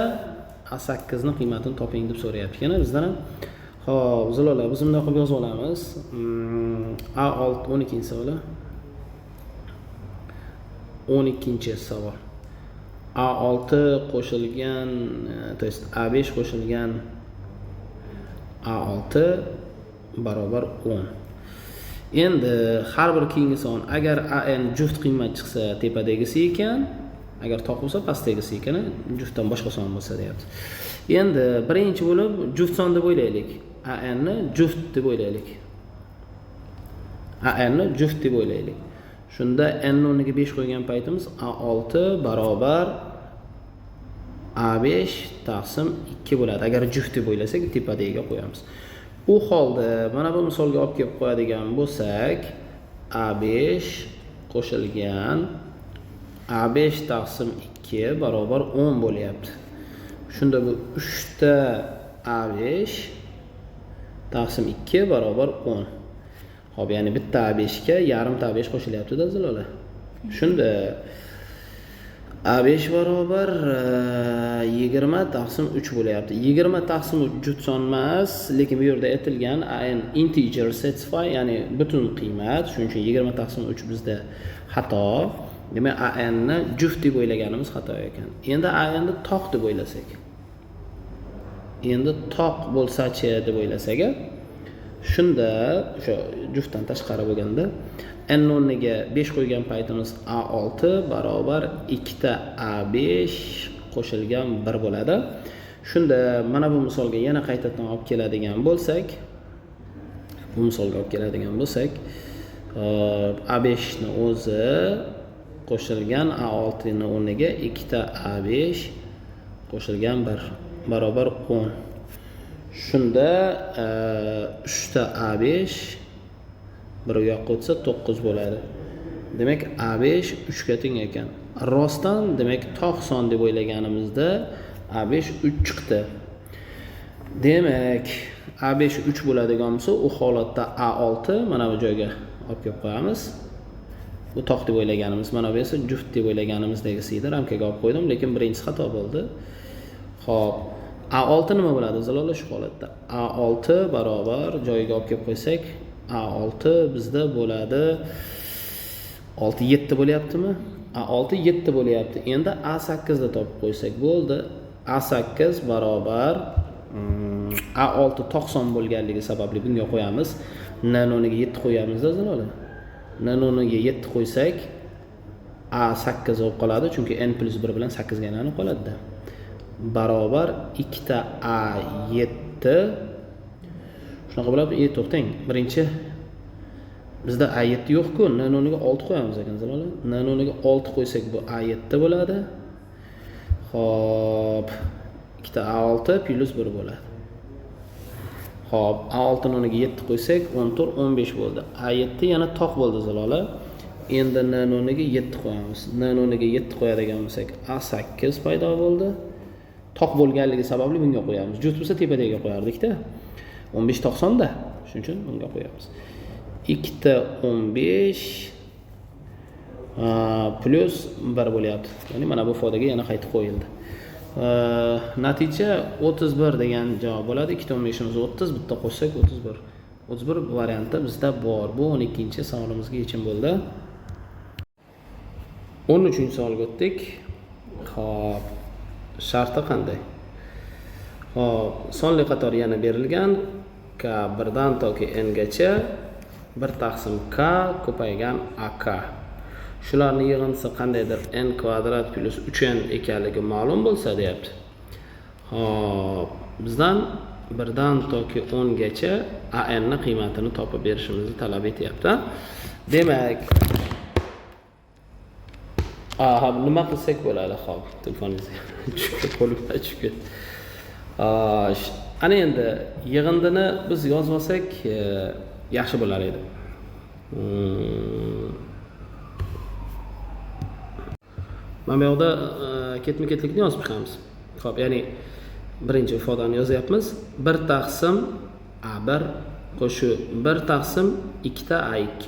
a8 ni qiymatini toping deb so'rayapti. Yana bizdan ham xo'p, zilollar biz bunday qilib yozib olamiz. A6 12-savol. 12-savol. A6 qo'shilgan, to есть A5 qo'shilgan A6 barobar 10. Endi har bir keyingi son agar an juft qiymat chiqsa tepadagisi ekan, agar toq bo'lsa pastdagisi ekan, juftdan boshqa son bo'lsa deyapti. Endi birinchi bo'lib juft son deb o'ylaylik. An ni juft deb o'ylaylik. An ni juft deb o'ylaylik. Shunda n ni o'rniga 5 qo'ygan paytimiz A6 barobar A5 taqsim 2 bo'ladi. Agar juft deb o'ylasak, tepadagiga qo'yamiz. U holda mana bu misolga olib kelib qo'yadigan bo'lsak, A5 qo'shilgan A5 taqsim 2 barobar 10 bo'lyapti. Shunda bu 3 ta A5 taqsim 2 barobar 10. Xo'p, ya'ni bitta A5 ga yarim ta A5 qo'shilyapti-da zilollar. Shunda A5 barobar 20 taqsim 3 bo'lyapti. 20 taqsim 3 juft son emas, lekin bu yerda aytilgan an integer satisfy, ya'ni butun qiymat. Shuning uchun 20 taqsim 3 bizda xato. Demak, an ni juft deb o'ylaganimiz xato ekan. Endi an ni toq deb o'ylasak. Endi toq bo'lsa-chi deb o'ylasak, shunda o'sha juftdan tashqari bo'lganda n o'rniga 5 qo'ygan paytimiz A6 barobar 2 ta A5 qo'shilgan 1 bo'ladi. Shunda mana bu misolga yana qaytadan olib keladigan bo'lsak, A5 ni o'zi qo'shilgan A6 ni o'rniga 2 ta A5 qo'shilgan 1 barobar 10. Shunda 3 ta A5 bir yoqqa o'tsa 9 bo'ladi. Demak A5 3 ga teng ekan. Rostdan demak toq son deb o'ylaganimizda A5 3 chiqdi. Demak A5 3 bo'ladigan bo'lsa, u holatda A6 mana bu joyga olib kelib qo'yamiz. Bu toq deb o'ylaganimiz, mana bu esa juft deb o'ylaganimizdagisi edi. Ramkaga olib qo'ydim, lekin birinchisi xato bo'ldi. Xo'p, A6 nima bo'ladi zilollar shu holatda? A6 barobar joyiga olib kelib qo'ysak, A6 bizda bo'ladi 6 7 bo'lyaptimi? A6 7 bo'lyapti. Endi A8 da topib qo'ysak bo'ldi. A8 barobar A6 toq son bo'lganligi sababli bunga qo'yamiz. N o'rniga 7 qo'yamiz-da zilollar. N o'rniga 7 qo'ysak A8 bo'lib qoladi, chunki n + 1 bilan 8 ga aylanib qoladi-da. Barobar 2 ta A7. Shunaqa bo'ladi. To'xtang. Birinchi bizda A7 yo'q-ku, n o'rniga 6 qo'yamiz ekan zilollar. N o'rniga 6 qo'ysak bu A7 bo'ladi. Xo'p, 2 ta A6 plus 1 bo'ladi. Xo'p, A6 ni o'rniga 7 qo'ysak 14 15 bo'ldi. A7 yana toq bo'ldi zilollar. endi n o'rniga 7 qo'yamiz. N o'rniga 7 qo'yadigan bo'lsak, A8 paydo bo'ldi. Toq bo'lganligi sababli bunga qo'yamiz. Juft bo'lsa tepadagiga qo'yardik-da. 15 90 da. Shuning uchun bunga qo'yamiz. 2 ta 15 plus 1 bo'lyapti. Ya'ni mana bu ifodaga yana qaytib qo'yildi. Natija 31 degan javob bo'ladi. 2 ta 15imiz 30, bitta qo'shsak 31. 31 varianti bizda bor. Bu 12-savolimizga yechim bo'ldi. 13-savolga o'tdik. Xo'p, sharti qanday? Xo'p, sonli qator yana berilgan. K 1 dan toki n gacha 1 taqsim k ko'paygan ak. Shularning yig'indisi qandaydir n kvadrat plus 3n ekanligi ma'lum bo'lsa deyapti. Xo'p, bizdan 1 dan toki 10 gacha an ning qiymatini topib berishimizni talab etyapti. Demak, nima qilsak bo'ladi? Xo'p, telefoningizga tushib qo'limga tushib. Ana endi yig'indini biz yozib olsak yaxshi bo'lar edi. Mana bu yerda ketma-ketlikni yozib chiqamiz. Xo'p, ya'ni birinchi ifodani yozyapmiz. 1 taqsim A1 qo'shib 1 taqsim 2 ta A2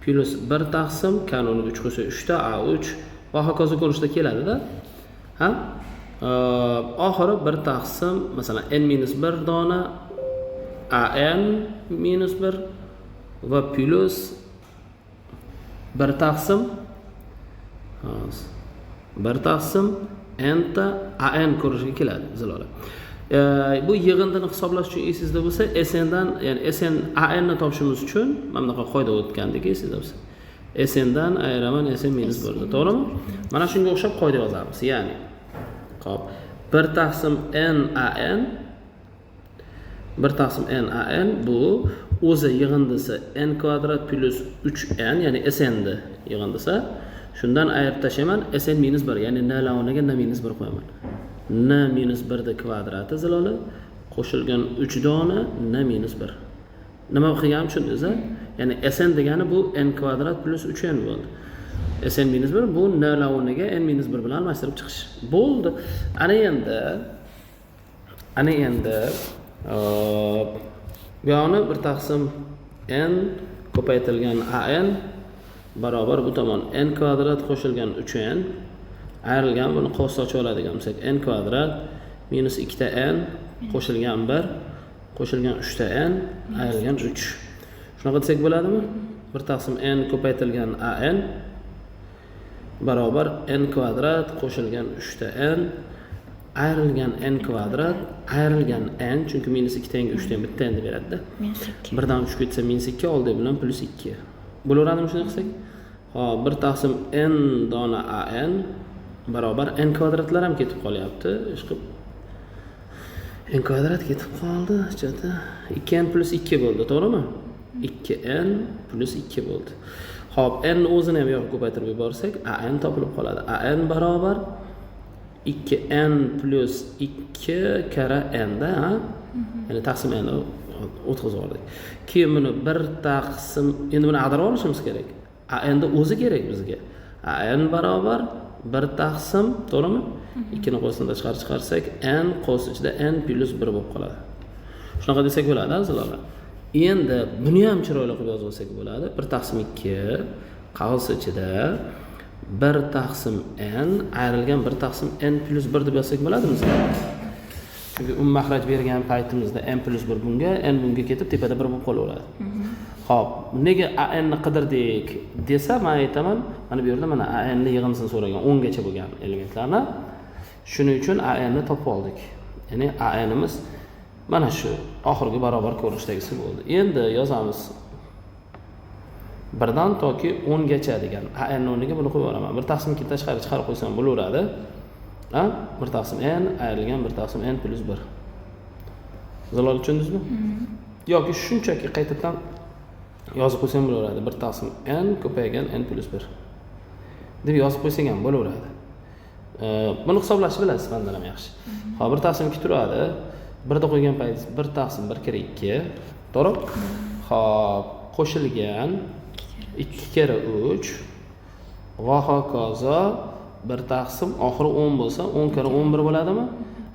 plus 1 taqsim kanuni 3 qo'shib 3 ta A3 va hokazo ko'rinishda keladi-da. Ha? Oxiri 1 taqsim masalan n-1 dona an-1 va plus 1 taqsim 1 taqsim n ta an ko'rinishga keladi zilola. Bu yig'indini hisoblash uchun esingizda bo'lsa, sn dan, ya'ni sn an ni topishimiz uchun mana bunaqa qoida o'tgandik esingizda bo'lsa. Sn dan ayiraman sn-1 da, to'g'rimi? Mana shunga o'xshab qoida yozamiz. Ya'ni xo'p, 1 taqsim n an 1 taqsim n an bu o'zi yig'indisi n kvadrat plus 3n, ya'ni sn ni yig'indisi. Shundan ayirib tashlayman sn-1, ya'ni n la o'rniga n-1 qo'yaman. n-1 da kvadrati zilola qo'shilgan 3 dona n-1. Nima qilganim tushundingiz-a? Ya'ni sn degani bu n kvadrat plus 3n bo'ldi. sn-1 bu n la o'rniga n-1 bilan almashtirib chiqish. Bo'ldi. Ana endi bu yoqni 1 taqsim n ko'paytirilgan an barobar bu tomon n kvadrat qo'shilgan 3n ayrilgan, buni qos ochib oladigan bo'lsak n kvadrat minus 2 ta n qo'shilgan 1 qo'shilgan 3 ta n ayrilgan 3. Shunaqa desak bo'ladimi? 1 taqsim n ko'paytirilgan an barobar n kvadrat qo'shilgan 3 ta n ayrilgan n kvadrat ayrilgan n, chunki minus 2 tanga 3 tanga bitta n deb beradi-da. Minus 2. 1 dan 3 ketsa minus 2 oldi bilan plus 2. Bo'laveradimi shuni qilsak? Xo'p, 1 taqsim n dona an barobar n kvadratlar ham ketib qolyapti. Ishqib n kvadrat ketib qoldi. Chata 2n plus 2 bo'ldi, to'g'rimi? 2n plus 2 bo'ldi. Xo'p, n o'zini ham yo'q ko'paytirib yuborsak, an topilib qoladi. An barobar 2n plus 2 kara n da, ha? Ya'ni taqsim n o'tkazib oldik. Keyin buni 1 taqsim, endi buni ag'darib olishimiz kerak. N da o'zi kerak bizga. N barobar 1 taqsim, to'g'rimi? 2 ni qo'shimda chiqarsak n qo'sh ichida n plus 1 bo'lib qoladi. Shunaqa desak bo'ladi, azizlar. Endi buni ham chiroyli qilib yozib olsak bo'ladi. 1 taqsim 2 qavs ichida 1 taqsim n ayrilgan 1 taqsim n plus 1 deb yozsak bo'ladimi? Chunki mahraj bergan paytimizda n plus 1 bunga, n bunga ketib tepada 1 bo'lib qolaveradi. Xo'p, nega an ni qidirdik desa, men aytaman, mana bu yerda mana an ni yig'indisini so'ragan 10 gacha bo'lgan elementlarni. Shuning uchun an ni topib oldik. Ya'ni animiz mana shu oxirgi barobar ko'rinishdagisi bo'ldi. Endi yozamiz 1 dan toki 10 gacha degan an ni o'rniga buni qo'yib olaman. 1 taqsim 2 tashqari chiqarib qo'ysam bo'laveradi. 1 taqsim n ayrilgan 1 taqsim n plus 1. Zalol tushundingizmi? Yoki shunchaki qaytadan yozib qo'ysam bo'laveradi. 1 taqsim n ko'paygan n plus 1 deb yozib qo'ysak ham bo'laveradi. Buni hisoblashni bilasiz mendan ham yaxshi. Hop, 1 taqsim 2 turadi. 1 da qo'ygan payt 1 taqsim 1 kira 2. To'g'ri? Hop, qo'shilgan 2 kere 3 va hokazo 1 taqsim oxiri 10 bo'lsa 10 kere 11 bo'ladimi?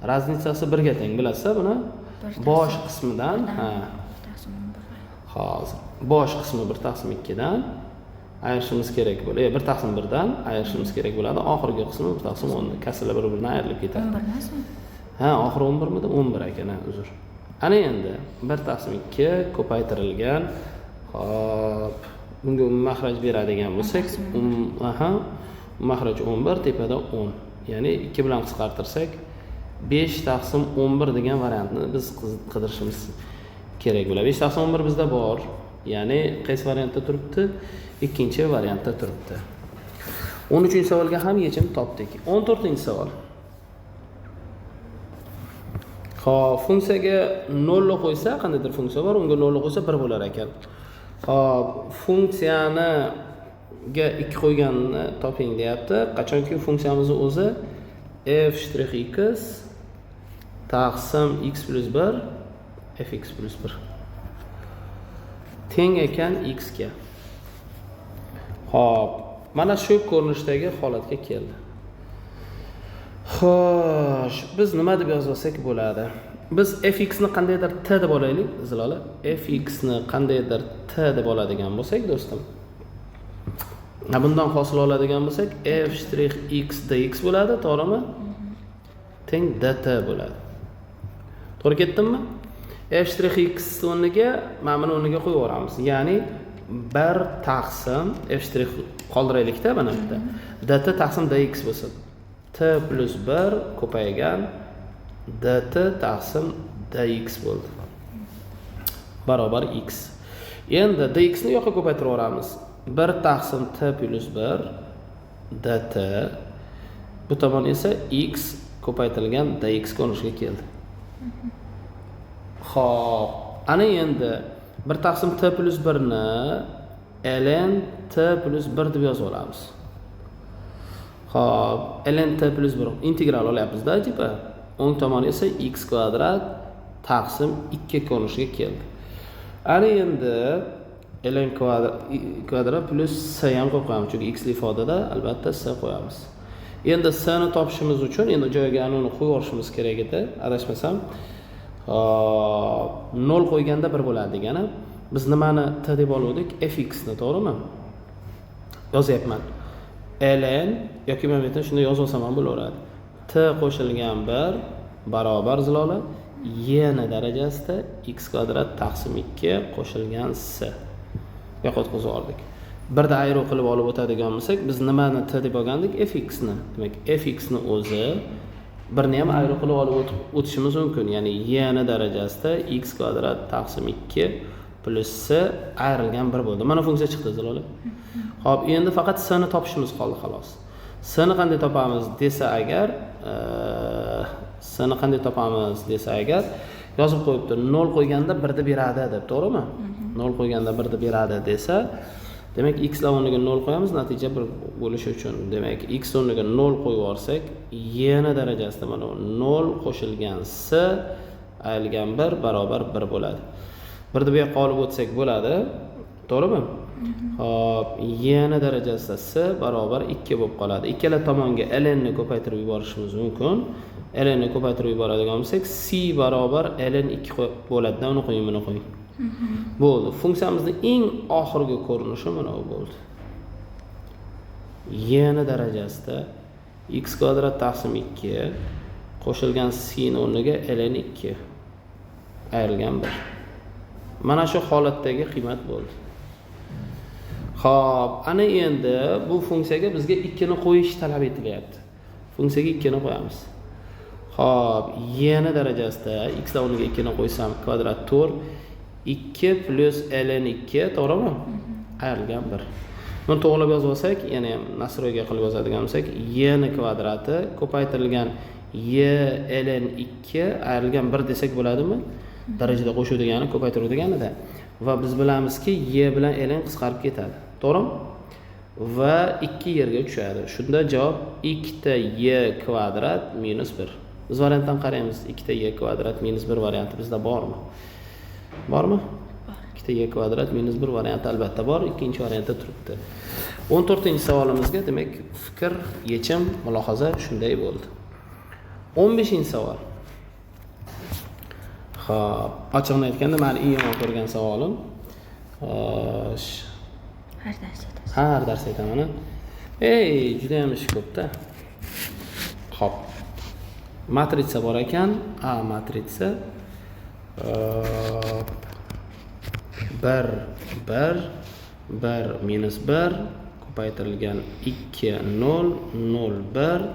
Raznicasi 1 ga teng, bilasizlar buni? Bosh qismidan, hozir bosh qismi 1 taqsim 2 dan ayirishimiz kerak bo'ladi. 1 taqsim 1 dan ayirishimiz kerak bo'ladi. Oxirgi qismi 1 taqsim 10 dan. Kasrlar bir-biridan ayrilib ketadi. 11 emasmi? Ha, oxiri 11 midi? 11 ekan, uzr. Ana endi 1 taqsim 2 ko'paytirilgan. Hop, bunga mahraj beradigan bo'lsak, mahraj 11, tepada 10. Ya'ni 2 bilan qisqartirsak 5 taqsim 11 degan variantni biz qidirishimiz kerak bo'ladi. 5 taqsim 11 bizda bor. Ya'ni qaysi variantda turibdi? Ikkinchi variantda turibdi. 13-savolga ham yechim topdik. 14-savol. Xo'p, funksiyaga 0 ni qo'ysa, qandaydir funksiya bor, unga 0 ni qo'ysa 1 bo'lar ekan. Xo'p, funksiyani ga 2 qo'yganni toping deyapti. Qachonki funksiyamizning o'zi f'(x) taqsim x plus 1 fx plus 1 teng ekan x ga. Xo'p, mana shu ko'rinishdagi holatga keldi. Xo'sh, biz nima deb yozsak bo'ladi? Biz fx ni qandaydir t deb olaylik, Zilola. Fx ni qandaydir t deb oladigan bo'lsak, do'stim. Bundan hosil oladigan bo'lsak, f'(x) dx bo'ladi, to'g'rimi? Teng dt bo'ladi. To'g'ri ketdimmi? f'(x) o'rniga mana buni o'rniga qo'yib yuboramiz. Ya'ni 1 taqsim f' qoldiraylik-da mana bu yerda. dt taqsim dx bo'lsin. T plus 1 ko'paygan dt taqsim dx bo'ldi. Barobar x. Endi dx ni yoqqa ko'paytirib yuboramiz. 1 taqsim t plus 1 dt, bu tomon esa x ko'paytirilgan dx ko'rinishiga keldi. Xo'p, ana endi 1 taqsim t plus 1 ni ln t plus 1 deb yozib olamiz. Xo'p, ln t plus 1 integral olyapmiz-da, tipa. O'ng tomoni esa x kvadrat taqsim 2 ko'rinishiga keldi. Ana endi ln kvadrat plus s ham qo'yib qo'yamiz, chunki x ifodada albatta s qo'yamiz. Endi s ni topishimiz uchun endi joyiga uni qo'yib yuborishimiz kerak edi, adashmasam. 0 qo'yganda 1 bo'ladi degani. Biz nimani t deb oldik? fx ni, to'g'rimi? Yozyapman. ln yoki men aytdim, shunda yozib olsam ham bo'laveradi. T qo'shilgan 1 barobar Zilola y ni darajasida x kvadrat taqsim 2 qo'shilgan s. Bu yoqqa o'tkazib yubordik. Birda ayruv qilib olib o'tadigan bo'lsak, biz nimani t deb olgandik? fx ni. Demak, fx ni o'zi birni ham ayruv qilib olib o'tishimiz mumkin. Ya'ni y ni darajasida x kvadrat taqsim 2 plus s ayrilgan 1 bo'ldi. Mana funksiya chiqdi, Zilola. Xo'p, endi faqat s ni topishimiz qoldi, xolos. S ni qanday topamiz desa agar, yozib qo'yibdi. 0 qo'yganda 1 ni beradi deb, to'g'rimi? 0 qo'yganda 1 ni beradi desa, demak x la o'rniga 0 qo'yamiz, natija 1 bo'lishi uchun. Demak, x o'rniga 0 qo'yib yuborsak, y ni darajasida mana 0 qo'shilgan s ayrilgan 1 barobar 1 bo'ladi. 1 ni bu yoqqa olib o'tsak bo'ladi, to'g'rimi? Hop, y ni darajasida s barobar 2 bo'lib qoladi. Ikkala tomonga ln ni ko'paytirib yuborishimiz mumkin. ln ni ko'paytirib yuboradigan bo'lsak, c barobar ln 2 bo'ladi. Uni qo'ying, buni qo'ying. Bo'ldi. Funksiyamizning eng oxirgi ko'rinishi mana bu bo'ldi. Y ni darajasida x kvadrat taqsim 2 qo'shilgan c ni o'rniga ln 2 ayrilgan 1. Mana shu holatdagi qiymat bo'ldi. Xo'p, ana endi bu funksiyaga bizga 2 ni qo'yish talab etilyapti. Funksiyaga 2 ni qo'yamiz. Xo'p, y ni darajasida x la o'rniga 2 ni qo'ysam kvadrat 4 2 plus ln 2, to'g'rimi? Ayrilgan 1. Buni to'g'rilab yozib olsak, ya'ni nasroyga qilib yozadigan bo'lsak, y ni kvadrati ko'paytirilgan y ln 2 ayrilgan 1 desak bo'ladimi? Darajada qo'shuv degani ko'paytiruv deganida. Va biz bilamizki, y bilan ln qisqarib ketadi. To'g'rimi? Va 2 yerga tushadi. Shunda javob 2y kvadrat minus 1. Biz variantdan qaraymiz. 2y kvadrat minus 1 varianti bizda bormi? Bormi? 2 2 kvadrat minus 1 varianti albatta bor, ikkinchi variantda turibdi. 14-savolimizga demak fikr, yechim, mulohaza shunday bo'ldi. 15-savol. Xo'p, ochiqni aytganda meni eng yomon ko'rgan savolim. Har dars aytasiz. Har dars aytaman. Juda ham ish ko'p-da. Xo'p. Matritsa bor ekan. A matritsa 1 minus 1 ko'paytirilgan 2 0 0 1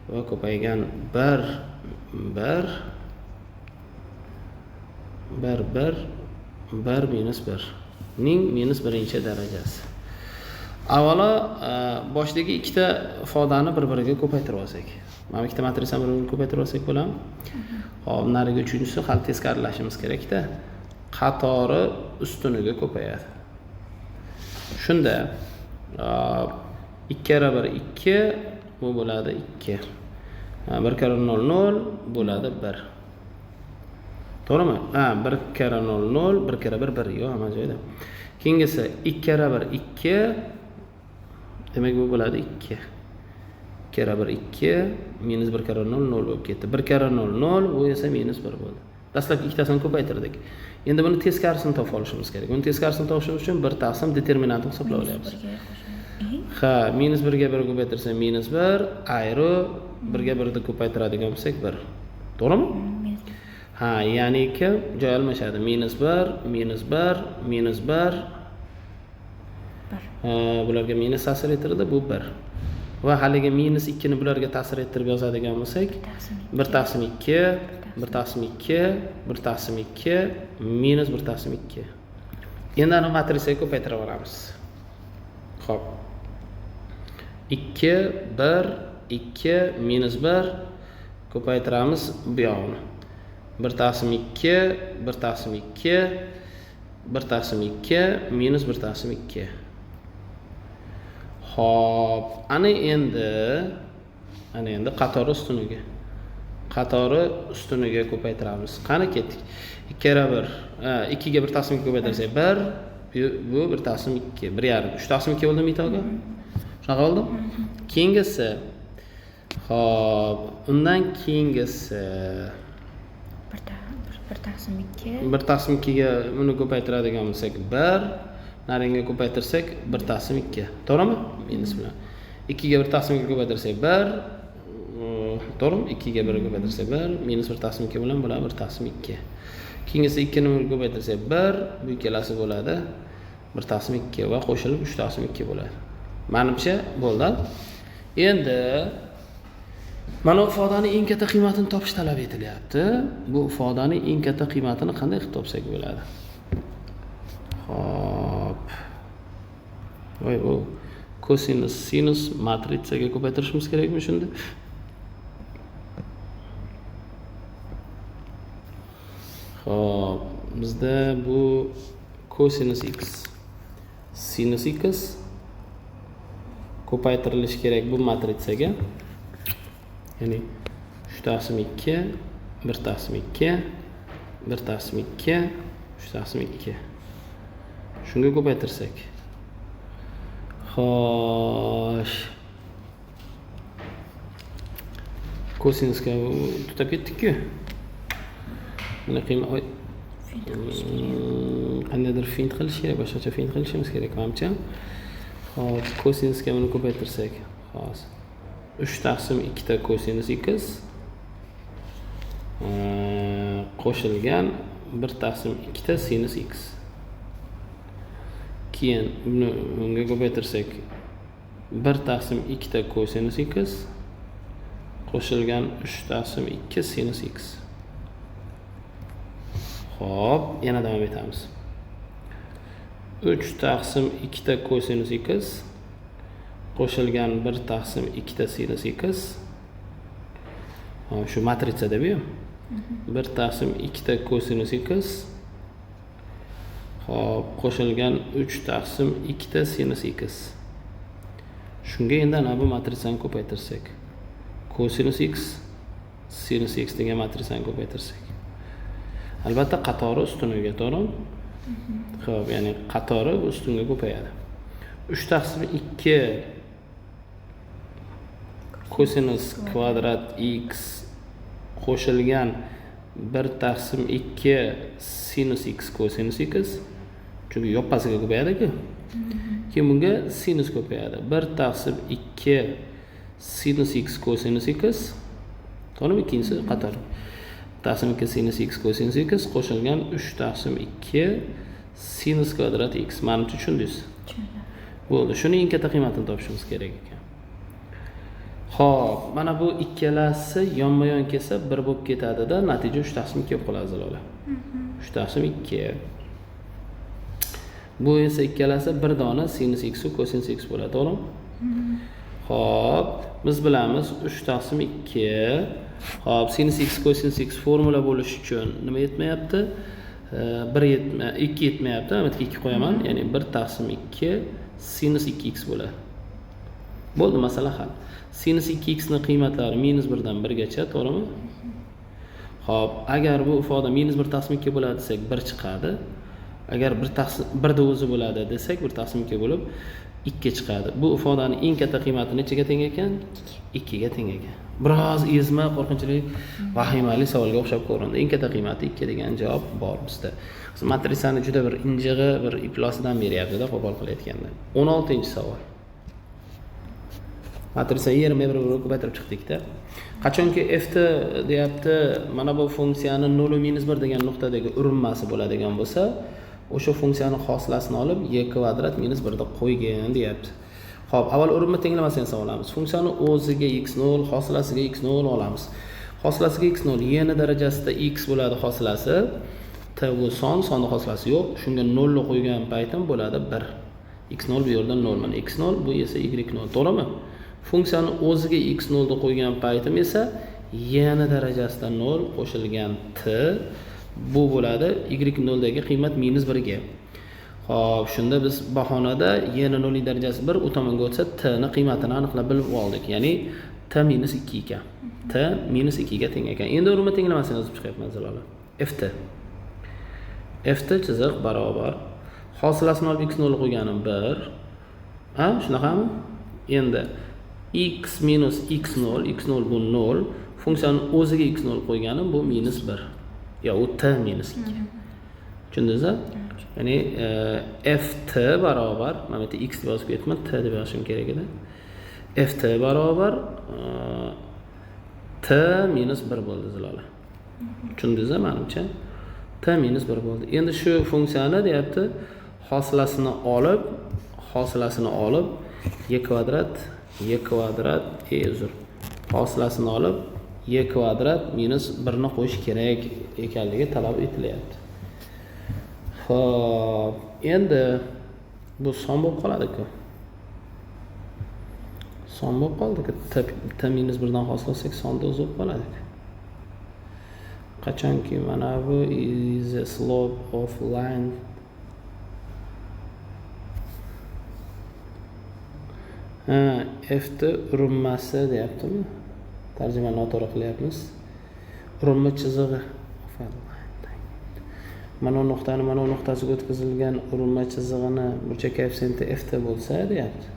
va ko'paygan 1 minus 1 ning minus 1-darajasi. Avvalo boshdagi ikkita ifodani bir-biriga ko'paytirib olsak. Mana ikkita matritsani bir-biriga ko'paytirib olsak bo'ladimi? Hop, nariga uchinchisi hali teskarlashimiz kerak-da. Qatori ustuniga ko'payadi. Shunda 2 kara 1 2 bu bo'ladi 2. 1 kara 0 0 bo'ladi 1. To'g'rimi? 1 kara 0 0, 1 kara 1 1 yo'q, hamma joyda. Keyingisi 2 kara 1 2. Demak bu bo'ladi 2. 2 kara 1 2 minus 1 kara 0 0 bo'lib ketdi. 1 kara 0 0 bu esa minus 1 bo'ldi. Dastlabki ikkitasini ko'paytirdik. Endi buni teskarisini topib olishimiz kerak. Buni teskarisini topishimiz uchun 1 taqsim determinantini hisoblab olyapmiz. Ha, minus 1 ga 1 ko'paytirsa minus 1, ayro 1 ga 1 ni ko'paytiradigan bo'lsak 1. To'g'rimi? Ha, ya'ni ki joy almashadi. Minus 1, minus 1, minus 1. Bularga minus ta'sir ettirdi, bu 1. Va haligi minus 2 ni bularga ta'sir ettirib yozadigan bo'lsak, 1 taqsim 2, 1 taqsim 2, 1 taqsim 2, minus 1 taqsim 2. Endi ana matrisaga ko'paytirib olamiz. Xo'p. 2, 1, 2, minus 1 ko'paytiramiz bu yog'ini. 1 taqsim 2, 1 taqsim 2, 1 taqsim 2, minus 1 taqsim 2. Xo'p, ana endi qatori ustuniga. Qatori ustuniga ko'paytiramiz. Qani ketdik. 2 kara 1, 2 ga 1 taqsim 2 ko'paytirsak 1, bu 1 taqsim 2, 1,5, 3 taqsim 2 bo'ldimi itoga? Shunaqa bo'ldi? Keyingisi. Xo'p, undan keyingisi 1 taqsim 2. 1 taqsim 2 ga buni ko'paytiradigan bo'lsak 1, naringa ko'paytirsak 1 taqsim 2. To'g'rimi? Minus bilan. 2 ga 1 taqsim 2 ko'paytirsak 1, to'g'rimi? 2 ga 1 ko'paytirsak 1, minus 1 taqsim 2 bilan bo'ladi 1 taqsim 2. Keyingisi 2 ni ko'paytirsak 1, bu ikkalasi bo'ladi 1 taqsim 2 va qo'shilib 3 taqsim 2 bo'ladi. Menimcha bo'ldi. Endi mana ifodaning eng katta qiymatini topish talab etilyapti. Bu ifodaning eng katta qiymatini qanday qilib topsak bo'ladi? Xo'p. Voy, bu kosinus, sinus matritsaga ko'paytirishimiz kerakmi shunda? Xo'p, bizda bu kosinus x, sinus x ko'paytirilishi kerak bu matritsaga. Ya'ni 3 taqsim 2, 1 taqsim 2, 1 taqsim 2, 3 taqsim 2. Shunga ko'paytirsak. Xo'sh. Kosinusga tutab ketdik-ku. Mana qiymat qandaydir fint qilish kerak, boshqacha fint qilishimiz kerak menimcha. Xo'p, kosinusga buni ko'paytirsak. Xo'sh. 3 taqsim 2 ta kosinus x qo'shilgan 1 taqsim 2 ta sinus x. Keyin buni unga ko'paytirsak 1 taqsim 2 ta kosinus x qo'shilgan 3 taqsim 2 sinus x. Xo'p, yana davom etamiz. 3 taqsim 2 ta kosinus x qo'shilgan 1 taqsim 2 ta sinus x. Shu matritsada bu. 1 taqsim 2 ta kosinus x. Xo'p, qo'shilgan 3 taqsim 2 ta sinus x. Shunga endi ana bu matritsani ko'paytirsak. Kosinus x, sinus x degan matritsani ko'paytirsak. Albatta qatori ustuniga, to'g'rimi? Xo'p, ya'ni qatori ustunga ko'payadi. 3 taqsim 2 kosinus kvadrat x qo'shilgan 1 taqsim 2 sinus x kosinus x. Chunki yoppasiga ko'payadi-ku. Keyin bunga sinus ko'payadi. 1 taqsim 2 sinus x kosinus x. To'g'rimi? Ikkinchisi qator. Taqsim 2 sinus x kosinus x qo'shilgan 3 taqsim 2 sinus kvadrat x. Menimcha tushundingiz. Bo'ldi. Shuni eng katta qiymatini topishimiz kerak ekan. Xo'p, mana bu ikkalasi yonma-yon kelsa 1 bo'lib ketadi-da, natija 3 taqsim 2 bo'lib qoladi zalola. 3 taqsim 2. Bu esa ikkalasi bir dona sinus x va kosinus x bo'ladi, to'g'rimi? Xo'p, biz bilamiz 3 taqsim 2. Xo'p, sinus x kosinus x formula bo'lish uchun nima yetmayapti? 2 yetmayapti. Albatta 2 qo'yaman. Ya'ni 1 taqsim 2 sinus 2x bo'ladi. Bo'ldi, masala hal. Sinus 2x ning qiymatlari -1 dan 1 gacha, to'g'rimi? Xo'p, agar bu ifoda -1 taqsim 2 bo'ladi desak 1 chiqadi. Agar 1 taqsim 1 da o'zi bo'ladi desak 1 taqsim 2 bo'lib 2 chiqadi. Bu ifodaning eng katta qiymati nechaga teng ekan? 2 ga teng ekan. Biroz ezma, qo'rqinchli, vahimali savolga o'xshab ko'rindi. Eng katta qiymati 2 degan javob bor bizda. Matrisani juda bir injig'i, bir iplosidan beryapti-da, qo'pol qilayotganda. 16-savol. Matrisani 20 ko'paytirib chiqdik-da. Qachonki f t deyapti, mana bu funksiyani 0 va -1 degan nuqtadagi urinmasi bo'ladigan bo'lsa, o'sha funksiyani hosilasini olib y kvadrat -1 da qo'ygin deyapti. Xo'p, avval urinma tenglamasini hisoblamiz. Funksiyani o'ziga x0, hosilasiga x0 olamiz. Hosilasiga x0 y ni darajasida x bo'ladi hosilasi. T bu sonni hosilasi yo'q. Shunga 0 ni qo'ygan paytim bo'ladi 1. x0 bu yerda 0 mana x0, bu esa y0, to'g'rimi? Funksiyani o'ziga x0 ni qo'ygan paytim esa y ni darajasida 0 qo'shilgan t bu bo'ladi y0 dagi qiymat -1 ga. Xo'p, shunda biz bahonada y ni 0 darajasi 1 u tomonga o'tsa t ni qiymatini aniqlab bilib oldik. Ya'ni t -2 ekan. T -2 ga teng ekan. Endi urinma tenglamasini yozib chiqyapman zalola. ft chiziq barobar hosilasini olib x0 qo'yganim 1. Ha, shunaqami? Endi x minus x0 bu 0, funksiyani o'ziga x0 qo'yganim bu -1. Ya u t -2. Tushundingizmi? Ya'ni ft barobar, mana bu x deb yozib ketman, t deb yozishim kerak edi. ft barobar t -1 bo'ldi zalola. Tushundingizmi menimcha? T -1 bo'ldi. Endi shu funksiyani deyapti, hosilasini olib y kvadrat hosilasini olib y kvadrat -1 ni qo'yish kerak ekanligi talab etilyapti. Xo'p, endi bu son bo'lib qoladi-ku. Son bo'lib qoldi-ku. T -1 dan hosilasak sonda o'z bo'lib qoladi. Qachonki mana bu is a slope of line f t urinmasi deyaptimi? Tarjimani noto'g'ri qilyapmiz. Urinma chizig'i. Mana bu nuqtasiga o'tkazilgan urinma chizig'ini burchak koeffitsiyenti f t bo'lsa deyapti.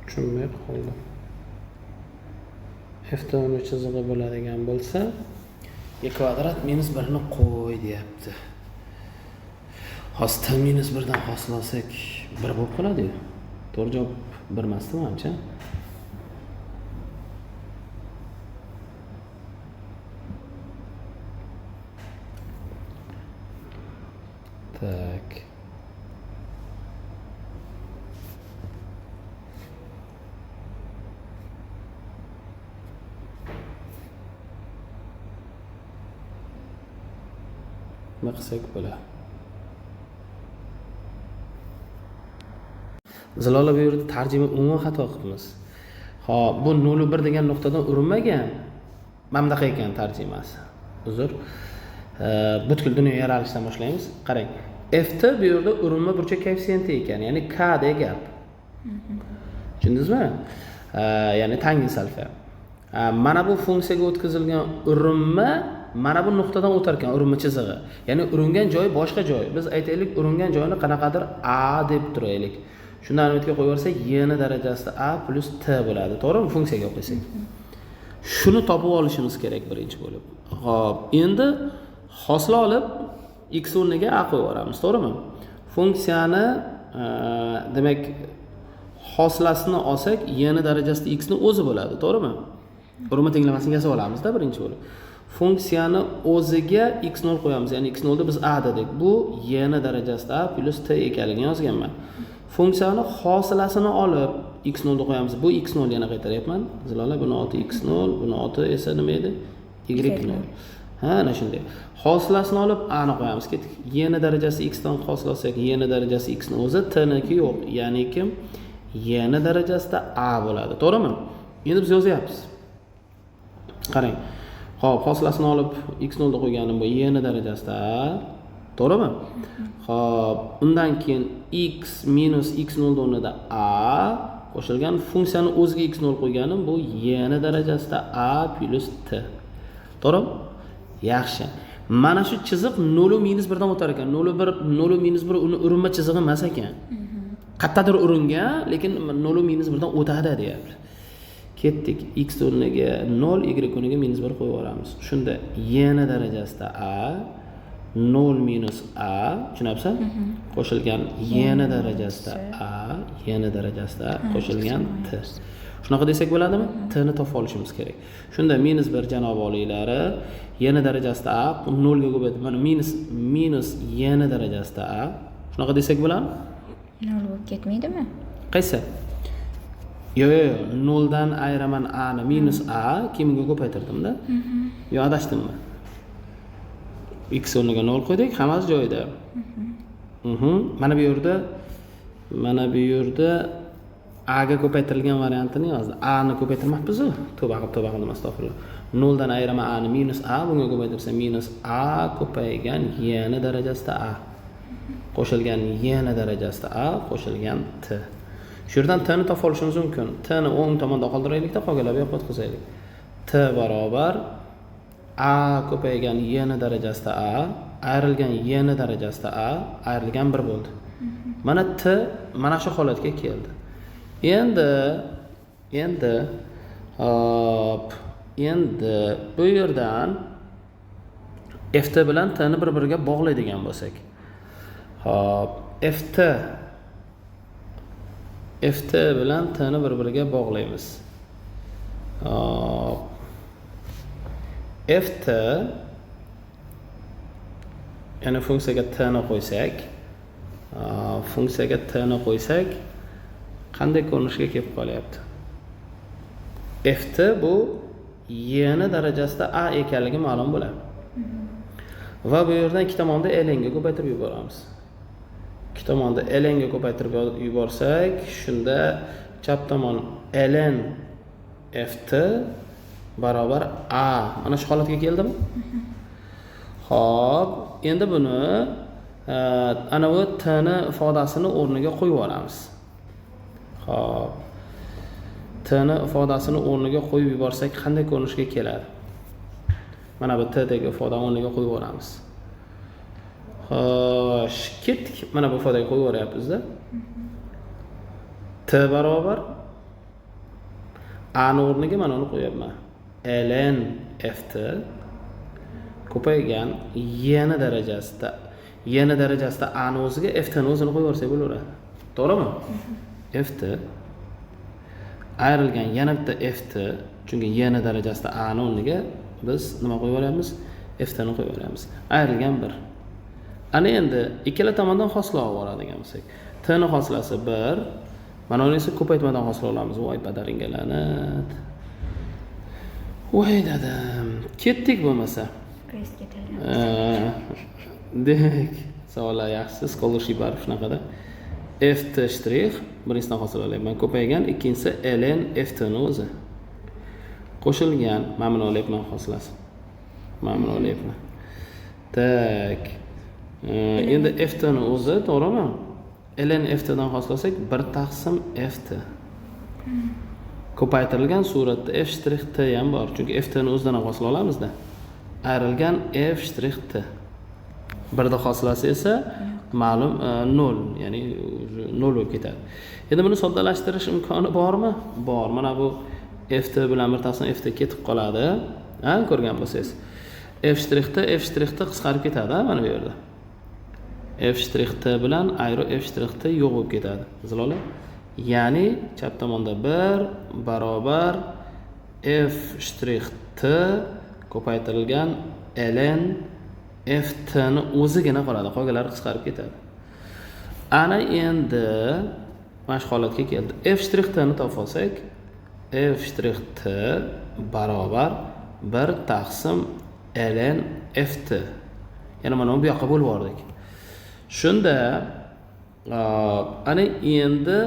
Tushunmay qoldim. F t uni chizig'i bo'ladigan bo'lsa, y kvadrat -1 ni qo'y deyapti. Hozir t -1 dan hosilasak 1 bo'lib qoladi-ku. To'g'ri javob 1 emasmi menimcha? Tak. Nima qilsak bo'ladi? Zalola bu yerda tarjima umuman xato qilibmiz. Xo'p, bu 0 1 degan nuqtadan urinmagan. mana bunaqa ekan tarjimasi. Uzr. Butkul dunyo yaralishidan boshlaymiz. Qarang. F bu yerda urinma burchak koeffitsiyenti ekan, ya'ni k de gap. Tushundingizmi? Ya'ni tangensialfa. Mana bu funksiyaga o'tkazilgan urinma mana bu nuqtadan o'tar ekan, urinma chizig'i. Ya'ni uringan joyi boshqa joy. Biz aytaylik, uringan joyini qanaqadir a deb turaylik. Shundan o'tga qo'yib yuborsak, y ni darajasida a plus t bo'ladi. To'g'rimi? Funksiyaga qo'ysak. Shuni topib olishimiz kerak birinchi bo'lib. Xo'p, endi hosila olib x o'rniga a qo'yib yuboramiz, to'g'rimi? Funksiyani demak hosilasini olsak, y ni darajasida x ni o'zi bo'ladi, to'g'rimi? Urinma tenglamasini yasab olamiz-da birinchi bo'lib. Funksiyani o'ziga x0 qo'yamiz, ya'ni x0 da biz a dedik. Bu y ni darajasida a plus t ekanligini yozganman. Funksiyani hosilasini olib x0 da qo'yamiz. Bu x0 yana qaytaryapman. Zilola buni oti x0, buni oti esa nima edi? y0. Ha, ana shunday. Hosilasini olib a ni qo'yamiz. Ketdik. Y ni darajasi x dan hosilasak, y ni darajasi x ni o'zi, t niki yo'q. Ya'ni kim? Y ni darajasida a bo'ladi. To'g'rimi? Endi biz yozyapmiz. Qarang. Xo'p, hosilasini olib x0 da qo'yganim bu y ni darajasida a. To'g'rimi? Xo'p, undan keyin x minus x0 o'rnida a qo'shilgan funksiyani o'ziga x0 qo'yganim bu y ni darajasida a plus t. To'g'rimi? Yaxshi. Mana shu chiziq 0 minus 1 dan o'tar ekan. 0 minus 1 uni urinma chizig'i emas ekan. Qayerdadir uringan, lekin 0 minus 1 dan o'tadi deyapti. Ketdik. X o'rniga 0, y o'rniga minus 1 qo'yib yuboramiz. Shunda y ni darajasida a 0 minus a, tushunapsan? Qo'shilgan y ni darajasida a, y ni darajasida qo'shilgan t. Shunaqa desak bo'ladimi? T ni topib olishimiz kerak. Shunda minus 1 janob oliylari, y ni darajasida a 0 ga ko'paytirib, mana minus y ni darajasida a. Shunaqa desak bo'ladimi? 0 bo'lib ketmaydimi? Qaysi? Yo'q, 0 dan ayiraman a ni, minus a kimga ko'paytirdim-da? Yo, adashdimmi? X o'rniga 0 qo'ydik, hammasi joyida. Mana bu yerda a ga ko'paytirilgan variantini yozdi. A ni ko'paytirmoqmiz-ku. Tavba qildim, astag'firullah. 0 dan ayiraman a ni minus a, bunga ko'paytirsa minus a ko'paygan y ni darajasida a. Qo'shilgan y ni darajasida a, qo'shilgan t. Shu yerdan t ni topib olishimiz mumkin. T ni o'ng tomonda qoldiraylik-da, qolganlarni yo'q o'tkazaylik. T barobar a ko'paygan y ni darajasida a, ayrilgan y ni darajasida a, ayrilgan 1 bo'ldi. Mana t mana shu holatga keldi. Endi bu yerdan ft bilan t ni bir-biriga bog'laydigan bo'lsak. Hop, ft bilan t ni bir-biriga bog'laymiz. Hop. ft ya'ni funksiyaga t ni qo'ysak, qanday ko'rinishga kelib qolyapti? Ft bu y ni darajasida a ekanligi ma'lum bo'ladi. Va bu yerdan ikki tomonda ln ga ko'paytirib yuboramiz. Ikki tomonda ln ga ko'paytirib yuborsak, shunda chap tomon ln ft barobar a. Mana shu holatga keldimi? Xo'p, endi buni ana bu t ni ifodasini o'rniga qo'yib yuboramiz. Xo'p. T ni ifodasini o'rniga qo'yib yuborsak qanday ko'rinishga keladi? Mana bu t dagi ifodani o'rniga qo'yib yuboramiz. Xo'sh, ketdik. Mana bu ifodaga qo'yib yuboryapmiz-da. T barobar a ni o'rniga mana uni qo'yapman. ln ft ko'paygan y ni darajasida a ni o'ziga ft ni o'zini qo'yib yuborsak bo'laveradi. To'g'rimi? ft ayrilgan yana bitta ft, chunki y ni darajasida a ni o'rniga biz nima qo'yib yuboryapmiz? ft ni qo'yib yuboryapmiz. Ayrilgan 1. Ana endi ikkala tomondan hosila olib oladigan bo'lsak, t ni hosilasi 1, mana uni esa ko'paytmadan hosila olamiz. Voy padaringga la'nat. Voy dadim. Ketdik bo'lmasa. Qaysi ketadi? Dek, savollar yaxshi, scholarship bar shunaqada. ft shtrix birinchisidan hosil olyapman. Ko'paygan, ikkinchisi ln ft ni o'zi. qo'shilgan mana buni olyapman xoslasi. Mana buni olyapman. Tak. Endi ft ni o'zi, to'g'rimi? ln ft dan xoslasak 1 taqsim ft. Ko'paytirilgan suratda f' t ham bor. Chunki ft ni o'zidan ham hosila olamizda. Ayrilgan f't. Birda hosilasi esa ma'lum 0, ya'ni 0 bo'lib ketadi. Endi buni soddalashtirish imkoni bormi? Bor. Mana bu ft bilan 1 taqsim ft ketib qoladi. Ha, ko'rgan bo'lsangiz. f' t qisqarib ketadi, mana bu yerda. f' t bilan ayro f' t yo'q bo'lib ketadi. Ziloli. Ya'ni chap tomonda 1 barobar f' t ko'paytirilgan ln ft ni o'zigina qoladi. Qolganlari qisqarib ketadi. Ana endi mana shu holatga keldi. f' t ni topib olsak, f' t barobar 1 taqsim ln ft. Yana mana bu yoqqa bo'lib yubordik. Shunda ana endi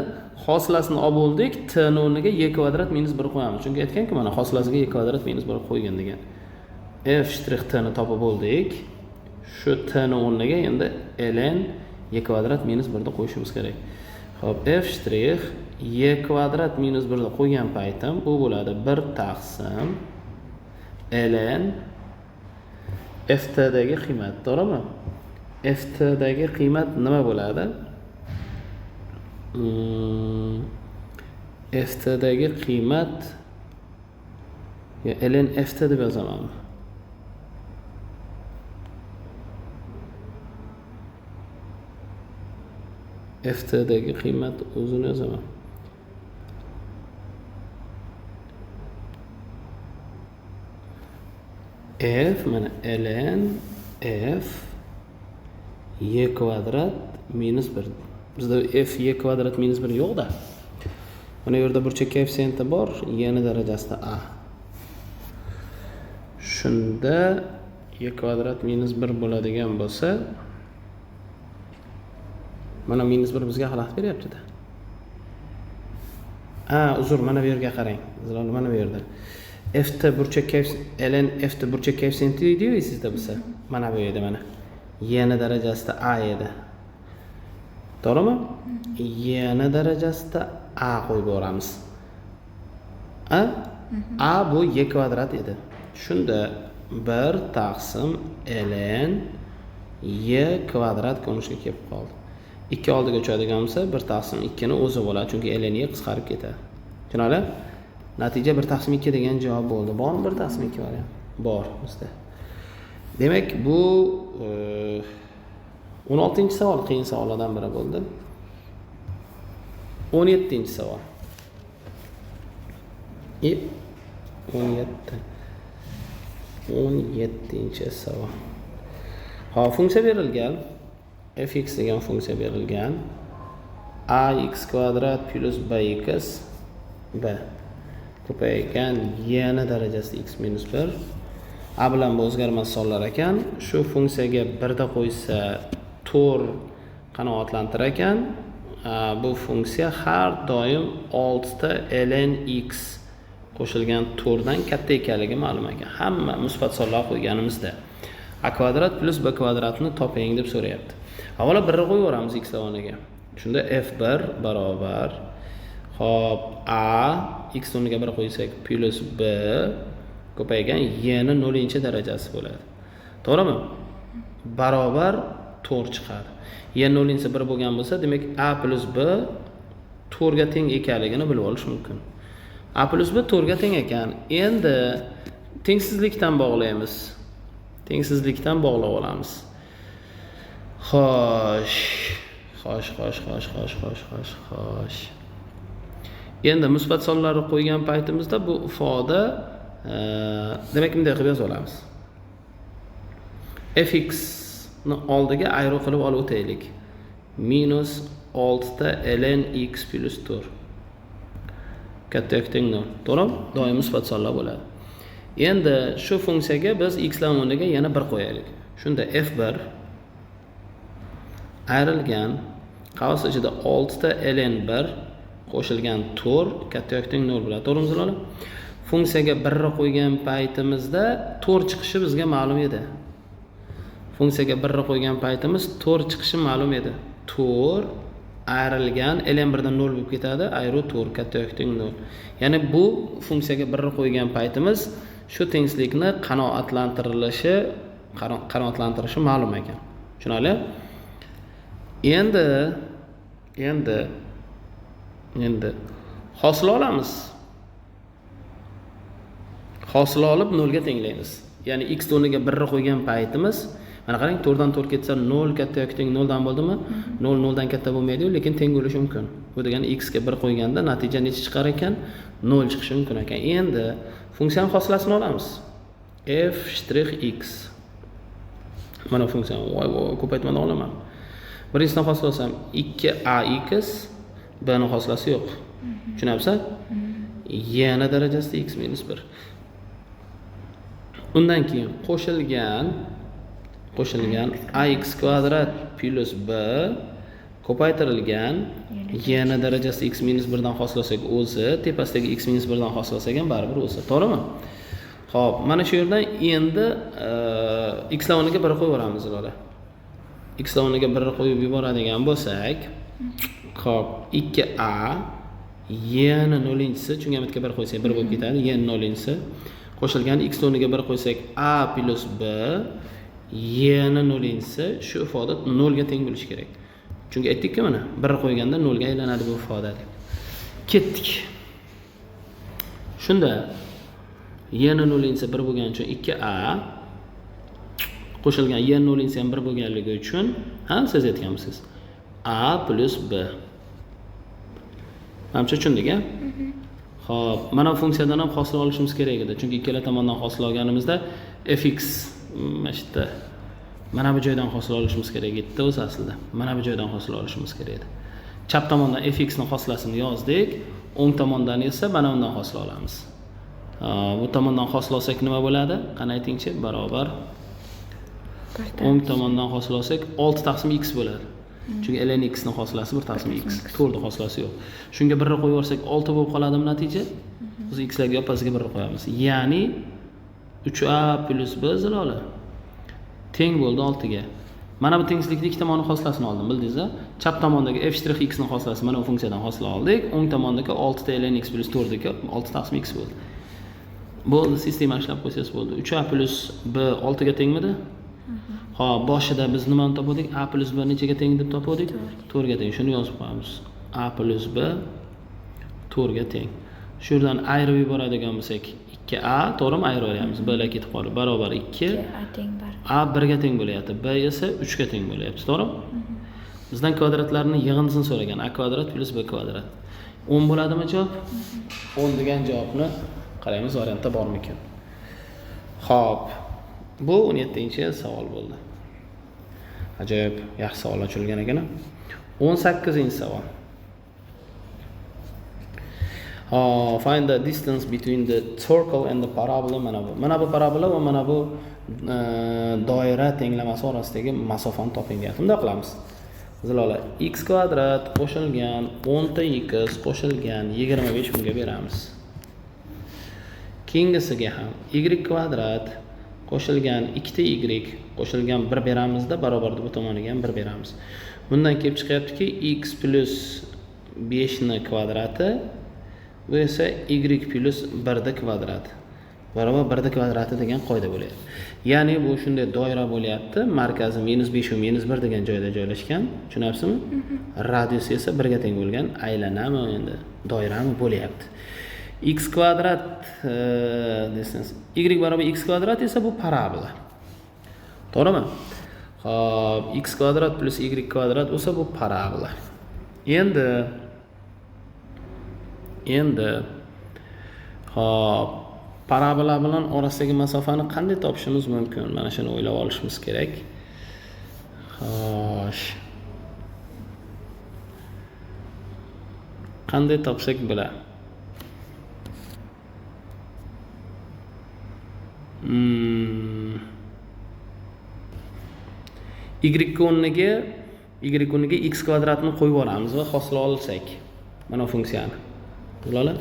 hosilasini olib bo'ldik, t ni o'rniga y kvadrat minus 1 qo'yamiz. Chunki aytganku mana hosilasiga y kvadrat minus 1 qo'ygan degan. f' t ni topib bo'ldik. Shu t ni o'rniga endi ln y kvadrat minus 1 ni qo'yishimiz kerak. Xo'p, f' y kvadrat minus 1 ni qo'ygan paytim bu bo'ladi 1 taqsim ln ft dagi qiymat, to'g'rimi? ft dagi qiymat nima bo'ladi? ft dagi qiymat ln ft deb yozamanmi? ft dagi qiymat o'zini yozaman. f mana ln f y kvadrat minus 1. Bizda f y kvadrat minus 1 yo'q-da. Mana yerda burchak koeffitsiyenti bor, y ni darajasida a. Shunda y kvadrat minus 1 bo'ladigan bo'lsa, mana minus 1 bizga xalaqit beryapti-da. Uzr, mana bu yerga qarang. Zilol mana bu yerda. ft burchak ln ft burchak koeffitsiyenti edi-yu sizda bo'lsa. Mana bu yerda mana. Y ni darajasida a edi. To'g'rimi? Y ni darajasida a qo'yib yuboramiz. A bu y kvadrat edi. Shunda 1 taqsim ln y kvadrat ko'rinishga kelib qoldi. 2 oldiga o'chadigan bo'lsa 1 taqsim 2 ni o'zi bo'ladi, chunki ln y qisqarib ketadi. Tushunarli? Natija 1 taqsim 2 degan javob bo'ldi. Bormi 1 taqsim 2 variant? Bor bizda. Demak, bu 16-savol qiyin savollardan biri bo'ldi. 17-savol. 17-savol. Hop, funksiya berilgan. fx degan funksiya berilgan. ax kvadrat plus bx b ko'paygan y ni darajasida x minus 1. A bilan bu o'zgarmas sonlar ekan. Shu funksiyaga 1 da qo'ysa 4 qanoatlantirar ekan. Bu funksiya har doim 6 ta ln x qo'shilgan 4 dan katta ekanligi ma'lum ekan. Hamma musbat sonlar qo'yganimizda a kvadrat plus b kvadratni toping deb so'rayapti. Avvalo 1 ni qo'yaveramiz x o'rniga. Shunda f1 barobar hop a x o'rniga 1 qo'ysak plus b ko'paygan y ni 0-darajasi bo'ladi. To'g'rimi? Barobar 4 chiqadi. Y 0-1 bo'lgan bo'lsa, demak a plus b 4 ga teng ekanligini bilib olish mumkin. A plus b 4 ga teng ekan. Endi tengsizlikdan bog'laymiz. Tengsizlikdan bog'lab olamiz. Xo'sh. Endi musbat sonlarni qo'ygan paytimizda bu ifoda demak bunday qilib yoza olamiz. fx ni oldiga ayro qilib olib o'taylik. Minus 6 ta ln x plus 4. Katta teng 0. To'g'rimi? Doim musbat sonlar bo'ladi. Endi shu funksiyaga biz x lar o'rniga yana 1 qo'yaylik. Shunda f1 ayrilgan qavs ichida 6 ta ln 1 qo'shilgan 4 katta teng 0 bo'ladi. To'g'rimi sizlar? funksiyaga 1 qo'ygan paytimizda 4 chiqishi bizga ma'lum edi. Funksiyaga 1 qo'ygan paytimiz 4 chiqishi ma'lum edi. 4 ayrilgan ln1 dan 0 bo'lib ketadi, ayru 4 katta yoki 0. Ya'ni bu funksiyaga 1 qo'ygan paytimiz shu tengsizlikni qanoatlantirishi ma'lum ekan. Tushunali? Endi hosil olamiz. Hosil olib 0 ga tenglaymiz. Ya'ni x o'rniga 1 qo'ygan paytimiz, mana qarang, 4 dan 4 ketsa 0 katta yoki teng 0 dan bo'ldimi? 0 0 dan katta bo'lmaydi-yu, lekin teng bo'lishi mumkin. Bu degani x ga 1 qo'yganda natija necha chiqar ekan? 0 chiqishi mumkin ekan. Endi funksiyaning hosilasini olamiz. f'(x). Mana funksiyani ko'paytmani olaman. Birinchisidan hosil olsam 2ax, b ning hosilasi yo'q. Tushunyapsiz? Y na darajasida x minus 1. Undan keyin qo'shilgan ax kvadrat plus b ko'paytirilgan y na darajasida x minus 1 dan hosil olsak o'zi, tepasidagi x minus 1 dan hosil olsak ham baribir o'zi. To'g'rimi? Xo'p, mana shu yerdan endi x lar o'rniga 1 qo'yib yuboramiz ular. X lar o'rniga 1 qo'yib yuboradigan bo'lsak, xo'p, 2a y ni 0-chisi, chunki amatga 1 qo'ysak 1 bo'lib ketadi, y ni 0-chisi. Qo'shilgan x o'rniga 1 qo'ysak a plus b, y ni 0-chisi shu ifoda 0 ga teng bo'lishi kerak. Chunki aytdik-ku mana 1 qo'yganda 0 ga aylanadi bu ifoda deb. Ketdik. Shunda y ni 0-chisi 1 bo'lgani uchun 2a qo'shilgan y ni 0-chisi ham 1 bo'lganligi uchun, siz aytganmisiz? A plus b. Hamcha tushundik-a? Xo'p, mana funksiyadan ham hosil olishimiz kerak edi. Chunki ikkala tomondan hosil olganimizda fx mana shu yerda mana bu joydan hosil olishimiz kerak edi o'zi aslida. Mana bu joydan hosil olishimiz kerak edi. Chap tomondan fx ning hosilasini yozdik, o'ng tomondan esa mana undan hosil olamiz. Bu tomondan hosil olsak nima bo'ladi? Qani aytingchi, barobar. O'ng tomondan hosil olsak 6 taqsim x bo'ladi. Chunki ln x ning hosilasi 1 taqsim x. 4 ning hosilasi yo'q. Shunga 1 qo'yib yuborsak 6 bo'lib qoladimi natija? Biz x larga yoppasiga 1 qo'yamiz. Ya'ni 3a plus b zilola teng bo'ldi 6 ga. Mana bu tengsizlikning ikki tomoni hosilasini oldim, bildingiz-a? Chap tomondagi f'(x) ning hosilasi mana bu funksiyadan hosil oldik. O'ng tomondagi 6 ta ln x plus 4 dagi 6 taqsim x bo'ldi. Bo'ldi, sistema ishlab qo'ysangiz bo'ldi. 3a plus b 6 ga tengmidi? Xo'p, boshida biz nimani topadik? A plus b nechaga teng deb topadik? 4 ga teng. Shuni yozib qo'yamiz. A plus b 4 ga teng. Shu yerdan ayirib yuboradigan bo'lsak, 2a, to'g'rimi? Ayirib yuboramiz. B lar ketib qoldi. Barobar 2. A 1 ga teng bo'lyapti. B esa 3 ga teng bo'lyapti, to'g'rimi? Bizdan kvadratlarning yig'indisini so'ragan. A kvadrat plus b kvadrat. 10 bo'ladimi javob? 10 degan javobni qaraymiz, variantda bormikan. Xo'p. Bu 17-savol bo'ldi. Ajoyib, yaxshi savol ochilgan ekan. 18-savol. Find the distance between the circle and the parabola. Mana bu parabola va mana bu doira tenglamasi orasidagi masofani toping deyapti. Bunday qilamiz. Zilola x kvadrat qo'shilgan 10 ta x qo'shilgan 25 bunga beramiz. Keyingisiga ham y kvadrat qo'shilgan 2 ta y qo'shilgan 1 beramizda barobarda bu tomoniga ham 1 beramiz. Bundan kelib chiqyaptiki x plus 5 ni kvadrati, bu esa y plus 1 ni kvadrati barobar 1 ni kvadrati degan qoida bo'lyapti. Ya'ni bu shunday doira bo'lyapti. Markazi -5 va -1 degan joyda joylashgan. Tushunyapsizmi? Radiusi esa 1 ga teng bo'lgan aylanami endi doirami bo'lyapti. X kvadrat distance y barobar x kvadrat esa bu parabola. To'g'rimi? Xo'p, x kvadrat plus y kvadrat bo'lsa bu parabola. Endi xo'p, parabola bilan orasidagi masofani qanday topishimiz mumkin? Mana shuni o'ylab olishimiz kerak. Xo'sh. Qanday topsak bo'ladi? y o'rniga x kvadratni qo'yib yuboramiz va hosil olsak mana funksiyani. Ular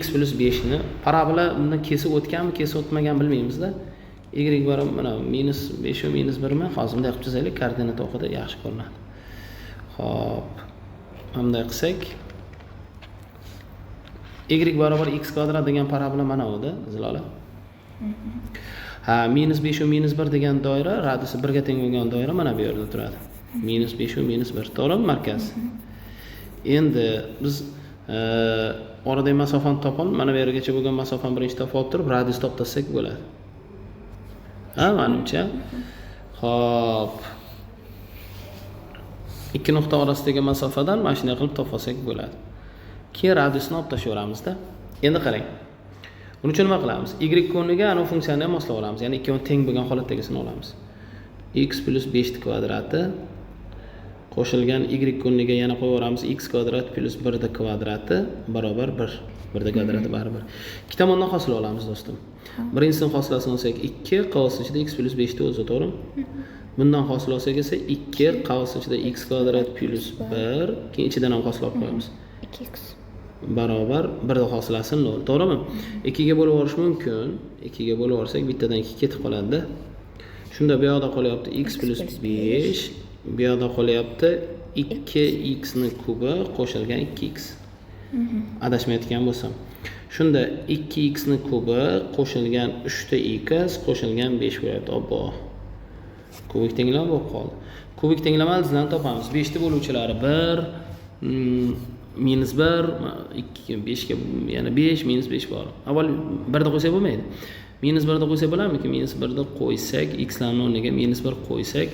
x plus 5 ni parabola bundan kesib o'tganmi, kesib o'tmagan bilmaymiz-da. Y bor mana minus 5 va minus 1 mi? Hozir bunday qilib chizaylik, koordinat o'qida yaxshi ko'rinadi. Xo'p. Bunday qilsak y barobar x kvadrat degan parabola mana udi, zilola. Ha, minus 5 va minus 1 degan doira, radiusi 1 ga teng bo'lgan doira mana bu yerda turadi. Minus 5 va minus 1, to'g'rimi, markaz? Endi biz oradagi masofani topib, mana bu yergacha bo'lgan masofani birinchi topib olib turib, radius toptasak bo'ladi. Ha, menimcha. Xo'p. Ikki nuqta orasidagi masofadan mana shunday qilib topib olsak bo'ladi. Keyin radiusni olib tashlaveramizda. Endi qarang. Buning uchun nima qilamiz? Y ko'rniga ana funksiyani ham moslab olamiz. Ya'ni ikkovi teng bo'lgan holatdagisini olamiz. X plus 5 kvadrati qo'shilgan y ko'rniga yana qo'yaveramiz x kvadrat plus 1 kvadrati barobar 1. 1 kvadrati baribir. Ikki tomondan hosila olamiz do'stim. Birinchisini hosilasini olsak 2, qavs ichida x plus 5 ta o'zi, to'g'rimi? Bundan hosil olsak esa 2 qavs ichida x kvadrat plus 1, keyin ichidan ham hosil olib qo'yamiz. 2x barobar 1 da hosilasi 0, to'g'rimi? 2 ga bo'lib yuborish mumkin. 2 ga bo'lib yuborsak bittadan 2 ketib qoladi-da. Shunda bu yoqda qolyapti x plus 5, bu yoqda qolyapti 2x ni kubi qo'shilgan 2x. Adashmayotgan bo'lsam. Shunda 2x ni kubi qo'shilgan 3 ta x qo'shilgan 5 bo'lyapti. Obbo. Kubik tenglama bo'lib qoldi. Kubik tenglamasini topamiz. 5 ta bo'luvchilari 1 minus 1 2 5 ga yana 5 minus 5 bor. Avval 1 da qo'ysak bo'lmaydi. Minus 1 da qo'ysak bo'ladimi? Minus 1 da qo'ysak x larning o'rniga minus 1 qo'ysak,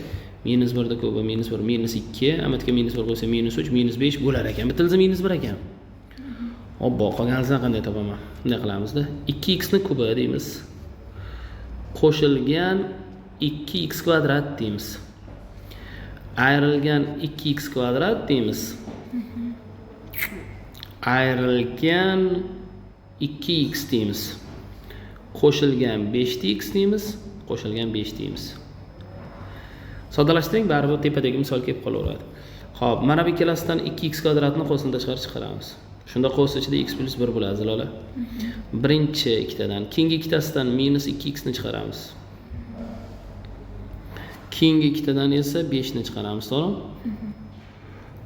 minus 1 da kubi minus 1 minus 2, amatga minus 1 qo'ysak minus 3 minus 5 bo'lar ekan. Bitilsa minus 1 ekan. Obbo, qolganini qanday topaman? Bunday qilamiz-da. 2x ni kubi deymiz. Qo'shilgan 2x kvadrat deymiz. Ayrilgan 2x kvadrat deymiz. Ayrilgan 2x deymiz. Qo'shilgan 5x deymiz. Qo'shilgan 5 deymiz. Soddalashtiring, baribir tepadagi misol kelib qolaveradi. Xo'p, mana bu ikkalasidan 2x kvadratni qo'sini tashqari chiqaramiz. Shunda qo's ichida x plus 1 bo'ladi, zilola. Birinchi ikkitadan, keyingi ikkitasidan minus 2x ni chiqaramiz. Keyingi ikkitadan esa 5 ni chiqaramiz, to'g'rimi?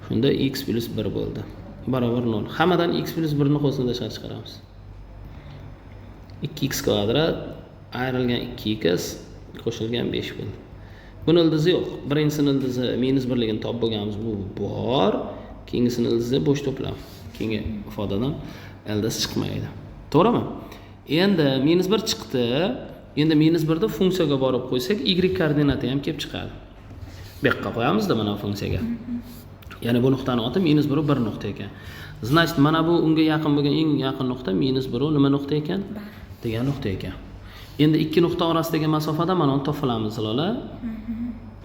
Shunda x plus 1 bo'ldi. Barobar 0. Hammadan x plus 1 ni qo'sini tashqari chiqaramiz. 2x kvadrat ayrilgan 2x qo'shilgan 5 bo'ldi. Buni ildizi yo'q. Birinchisining ildizi minus 1 ligini topib bo'lganmiz, bu bor. Keyingisining ildizi bo'sh to'plam. Keyingi ifodadan ildiz chiqmaydi. To'g'rimi? Endi minus 1 chiqdi. Endi minus 1 da funksiyaga borib qo'ysak, y koordinati ham kelib chiqadi. Bu yoqqa qo'yamiz-da mana funksiyaga. Ya'ni bu nuqtani oti minus 1 1 nuqta ekan. Значит, mana bu unga yaqin bo'lgan eng yaqin nuqta minus 1 nima nuqta ekan? Degan nuqta ekan. Endi ikki nuqta orasidagi masofada mana uni topamiz, zilola.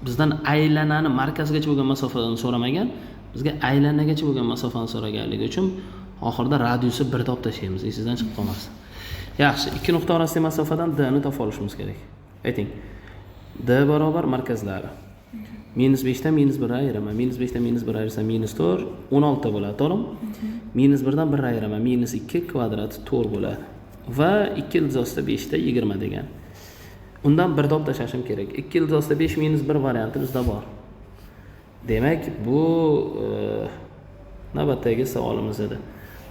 Bizdan aylanani markazgacha bo'lgan masofadan so'ramagan, bizga aylanagacha bo'lgan masofani so'raganligi uchun oxirida radiusi 1 topib tashlaymiz, esingizdan chiqib qolmasin. Yaxshi, ikki nuqta orasidagi masofadan d ni topib olishimiz kerak. Ayting. D barobar markazlari. Minus 5 dan minus 1 ayiraman. Minus 5 dan minus 1 ayirsam minus 4, 16 bo'ladi, to'g'rimi? Minus 1 dan 1 ayiraman. Minus 2 kvadrat 4 bo'ladi. Va 2 ilzosida 5 ta 20 degan. Undan 1 topib tashlashim kerak. 2 ilzosida 5 minus 1 varianti bizda bor. Demak, bu navbatdagi savolimiz edi.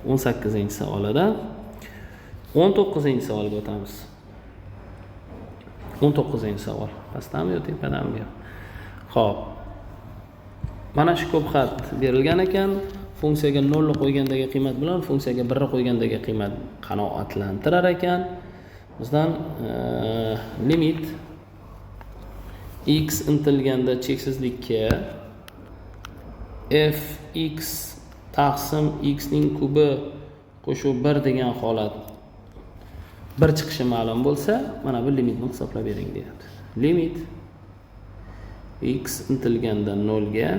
18-savolida 19-savolga o'tamiz. 19-savol. Pastdanmi yoki tepadanmi? Xo'p. Mana shu ko'p xat berilgan ekan. Funksiyaga 0 qo'ygandagi qiymat bilan funksiyaga 1 qo'ygandagi qiymat qanoatlantirar ekan. Bizdan limit x intilganda cheksizlikka fx taqsim x ning kubi qo'shib 1 degan holat 1 chiqishi ma'lum bo'lsa, mana bu limitni hisoblab bering deyapti. Limit x intilganda 0 ga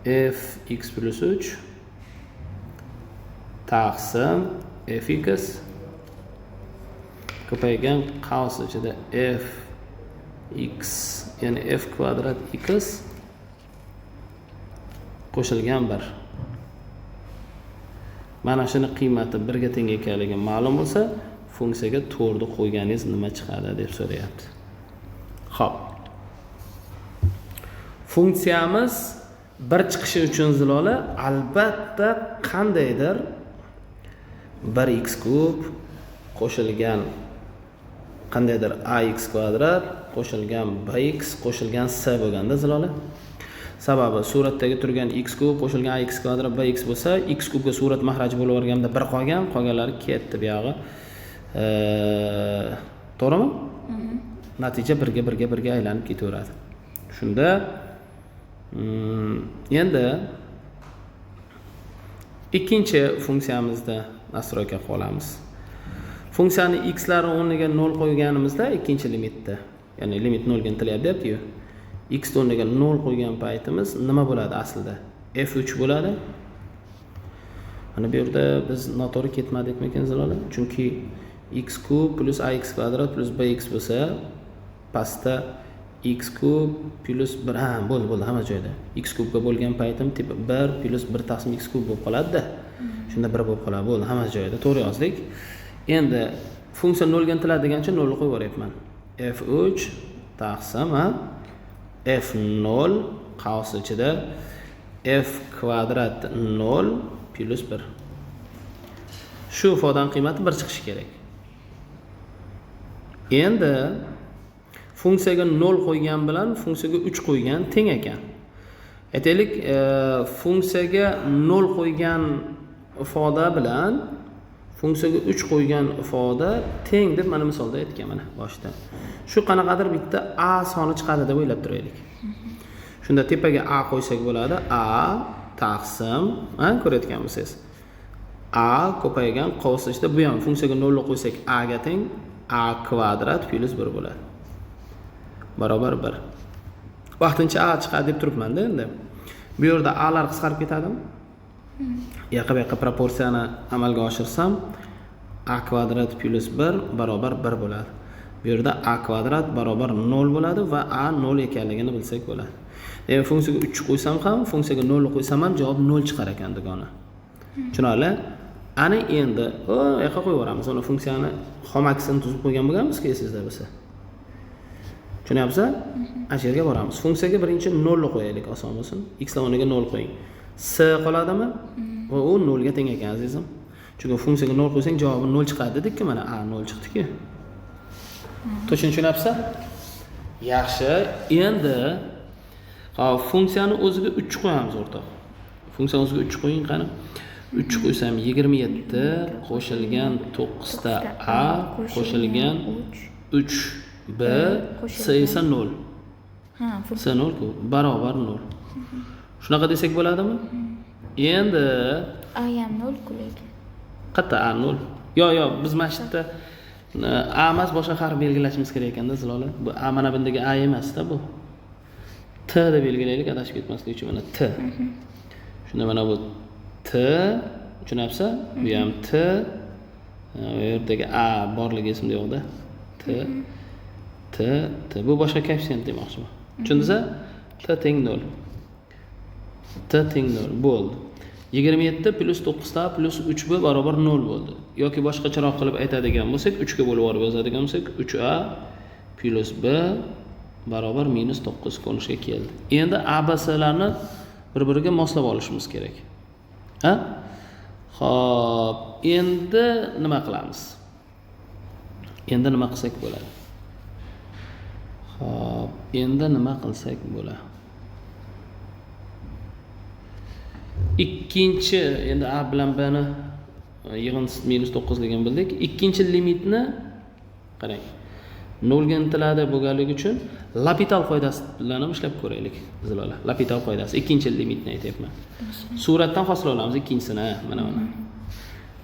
fx plus 3 taqsim fx ko'paygan qavs ichida fx ya'ni f kvadrat x qo'shilgan 1. mana shuni qiymati 1 ga teng ekanligi ma'lum bo'lsa, funksiyaga 4 ni qo'yganingiz nima chiqadi deb so'rayapti. Xo'p. Funksiyamiz bir chiqishi uchun Zilola albatta qandaydir 1x kub qo'shilgan qandaydir ax kvadrat qo'shilgan bx qo'shilgan c bo'lganda Zilola. Sababi suratdagi turgan x kub qo'shilgan ax kvadrat bx bo'lsa, x kubga surat mahraji bo'lib o'rganda bir qolganlari ketdi bu yog'i. To'g'rimi? Natija birga aylanib ketaveradi. Shunda endi ikkinchi funksiyamizda nastroyga qolamiz. Funksiyani x lari o'rniga 0 qo'yganimizda ikkinchi limitda, ya'ni limit 0 ga intilyapti-ku. X o'rniga 0 qo'ygan paytimiz nima bo'ladi aslida? F3 bo'ladi. Mana bu yerda biz noto'g'ri ketmadikmi-ekan Zilola? Chunki x kub plus ax kvadrat plus bx bo'lsa, pastda x kub plus 1 bo'ldi hamma joyda. X kubga bo'lgan paytim tip 1 plus 1 taqsim x kub bo'lib qoladi-da. Shunda 1 bo'lib qoladi. Bo'ldi, hamma joyda to'g'ri yozdik. Endi funksiya 0 ga intiladi degancha 0 ni qo'yib yuboryapman. f3 taqsim f0 qavs ichida f kvadrat 0 plus 1. Shu ifodaning qiymati 1 chiqishi kerak. Endi funksiyaga 0 qo'ygan bilan funksiyaga 3 qo'ygan teng ekan. Aytaylik, funksiyaga 0 qo'ygan ifoda bilan funksiyaga 3 qo'ygan ifoda teng deb mana misolda aytgan mana boshda. Shu qanaqadir bitta a soni chiqadi deb o'ylab turaylik. Shunda tepaga a qo'ysak bo'ladi. A taqsim, ko'rayotgan bo'lsangiz. A ko'paygan qavs ichida bu ham funksiyaga 0 qo'ysak a ga teng a kvadrat plus 1 bo'ladi. Barobar 1. Vaqtincha a chiqadi deb turibman-da endi. Bu yerda a lar qisqarib ketadimi? Yoqqa proporsiyani amalga oshirsam a kvadrat plus 1 barobar 1 bo'ladi. Bu yerda a kvadrat barobar 0 bo'ladi va a 0 ekanligini bilsak bo'ladi. Endi funksiyaga 3 qo'ysam ham, funksiyaga 0 qo'ysam ham javob 0 chiqar ekan degani. Tushunarli? Ana endi yoqqa qo'yib yuboramiz. Uni funksiyani xom aksini tuzib qo'ygan bo'lganmiz-ku esingizda bo'lsa. Tushunyapsiz? Ana yerga boramiz. Funksiyaga birinchi 0 qo'yaylik, oson bo'lsin. X o'rniga 0 qo'ying. C qoladimi? Va u 0 ga teng ekan azizim. Chunki funksiyaga 0 qo'ysang javobi 0 chiqadi dedik-ku, mana a 0 chiqdi-ku. To'g'ri tushunyapsiz? Yaxshi. Endi hop funksiyani o'ziga 3 qo'yamiz o'rtoq. Funksiyani o'ziga 3 qo'ying qani. 3 qo'ysam 27 qo'shilgan 9 ta a qo'shilgan 3 b c esa 0. C 0 ku barobar 0. Shunaqa desak bo'ladimi? Endi a ham 0 ku lekin. Qayerda a 0? Yo'q, biz mana shu yerda a emas boshqa harf belgilashimiz kerak ekanda Zilola. Bu a mana bundagi a emas-da bu. T deb belgilaylik, adashib ketmaslik uchun mana T. Shunda mana bu T, tushunyapsiz? Bu ham T. Bu yerdagi a borligi esimda yo'q-da. T. Bu boshqa koeffitsient demoqchiman. Tushundingizmi? T teng 0. T teng 0 bo'ldi. 27 plus 9 ta plus 3b barobar 0 bo'ldi. Yoki boshqacharoq qilib aytadigan bo'lsak, 3 ga bo'lib yuborib yozadigan bo'lsak, 3a plus b barobar -9 ko'rinishga keldi. Endi a b c larni bir-biriga moslab olishimiz kerak. Ha? Xo'p, endi nima qilamiz? Endi nima qilsak bo'ladi? Xo'p, endi nima qilsak bo'ladi? Ikkinchi, endi a bilan b ni yig'indisi -9 ligini bildik. Ikkinchi limitni qarang. 0 ga intiladi bo'lganligi uchun L'Hopital qoidasi bilan ham ishlab ko'raylik, Zilola. L'Hopital qoidasi ikkinchi limitni aytayapman. Suratdan hosil olamiz ikkinchisini, mana buni.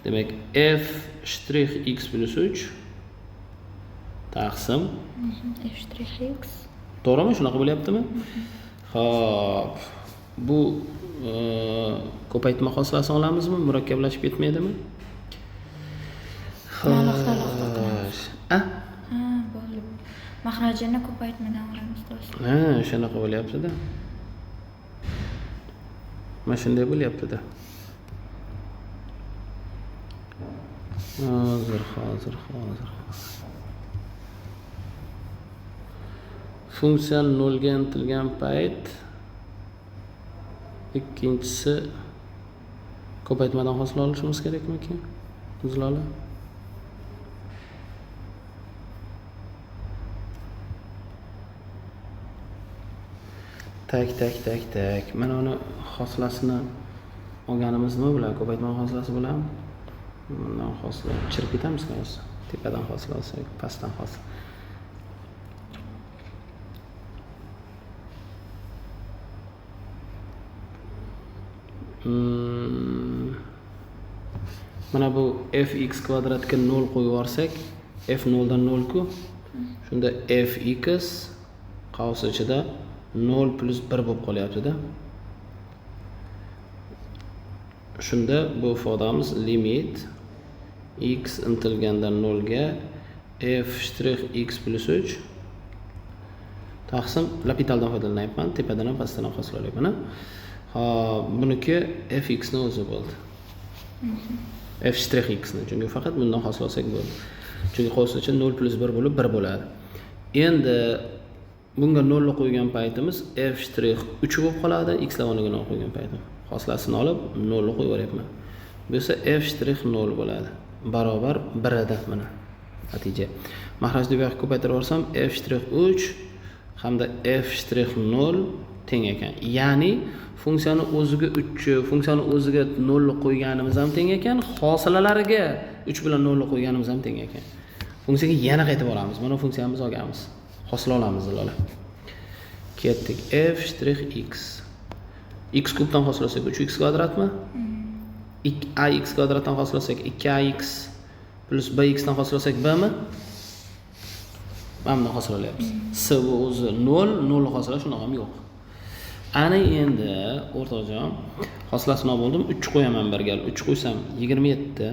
Demak, f x plus 3 taqsim f'(x). To'g'rimi? Shunaqa bo'lyaptimi? Xo'p. Bu ko'paytma hosilasi olamizmi? Murakkablashib ketmaydimi? Xo'sh. Bo'ldi. Mahrajini ko'paytmadan olamiz do'stlar. Shunaqa bo'lyapti-da. Mana shunday bo'lyapti-da. Hozir. Funksiya 0 ga intilgan payt ikkinchisi ko'paytmadan hosil olishimiz kerakmi? Ziloli. Tak. Mana uni hosilasini olganimiz nima bilan? Ko'paytma hosilasi bilan bundan hosila chirib ketamiz hozir. Tepadan hosil olsak, pastdan hosil. Mana bu fx kvadratga 0 qo'yib yuborsak, f 0 dan 0 ku. Shunda fx qavs ichida 0 plus 1 bo'lib qolyapti-da. Shunda bu ifodamiz limit x intilgandan 0 ga f x plus 3 taqsim L'Hopitaldan foydalanyapman. Tepadan ham pastdan ham hosil olyapman. Hop, buniki fx ni o'zi bo'ldi. f'(x) ni. Chunki faqat bundan hosil olsak bo'ldi. Chunki qavs ichida 0 plus 1 bo'lib 1 bo'ladi. Endi bunga 0 ni qo'ygan paytimiz f'(3) bo'lib qoladi, x la o'rniga 0 qo'ygan paytim. Hosilasini olib 0 ni qo'yib yuboryapman. Bu esa f' 0 bo'ladi. Barobar 1 edi mana. Natija. Mahrajni bu yoqqa ko'paytirib yuborsam f'3 hamda f'0 teng ekan. Ya'ni funksiyani o'ziga 3, funksiyani o'ziga 0 ni qo'yganimiz ham teng ekan, hosilalariga 3 bilan 0 ni qo'yganimiz ham teng ekan. Funksiyaga yana qaytib olamiz. Mana funksiyamiz olganmiz. Hosil olamiz ziloli. Ketdik. f'(x). X kubdan hosil olsak 3x kvadratmi? ax kvadratdan hosil olsak 2ax plus bx dan hosil olsak bmi? Mana hosil olyapmiz. S bu o'zi 0 hosil shunaqa ham yo'q. Ana endi o'rtoqjon, hosilasini olib oldim. 3 qo'yaman bir gal. 3 qo'ysam 27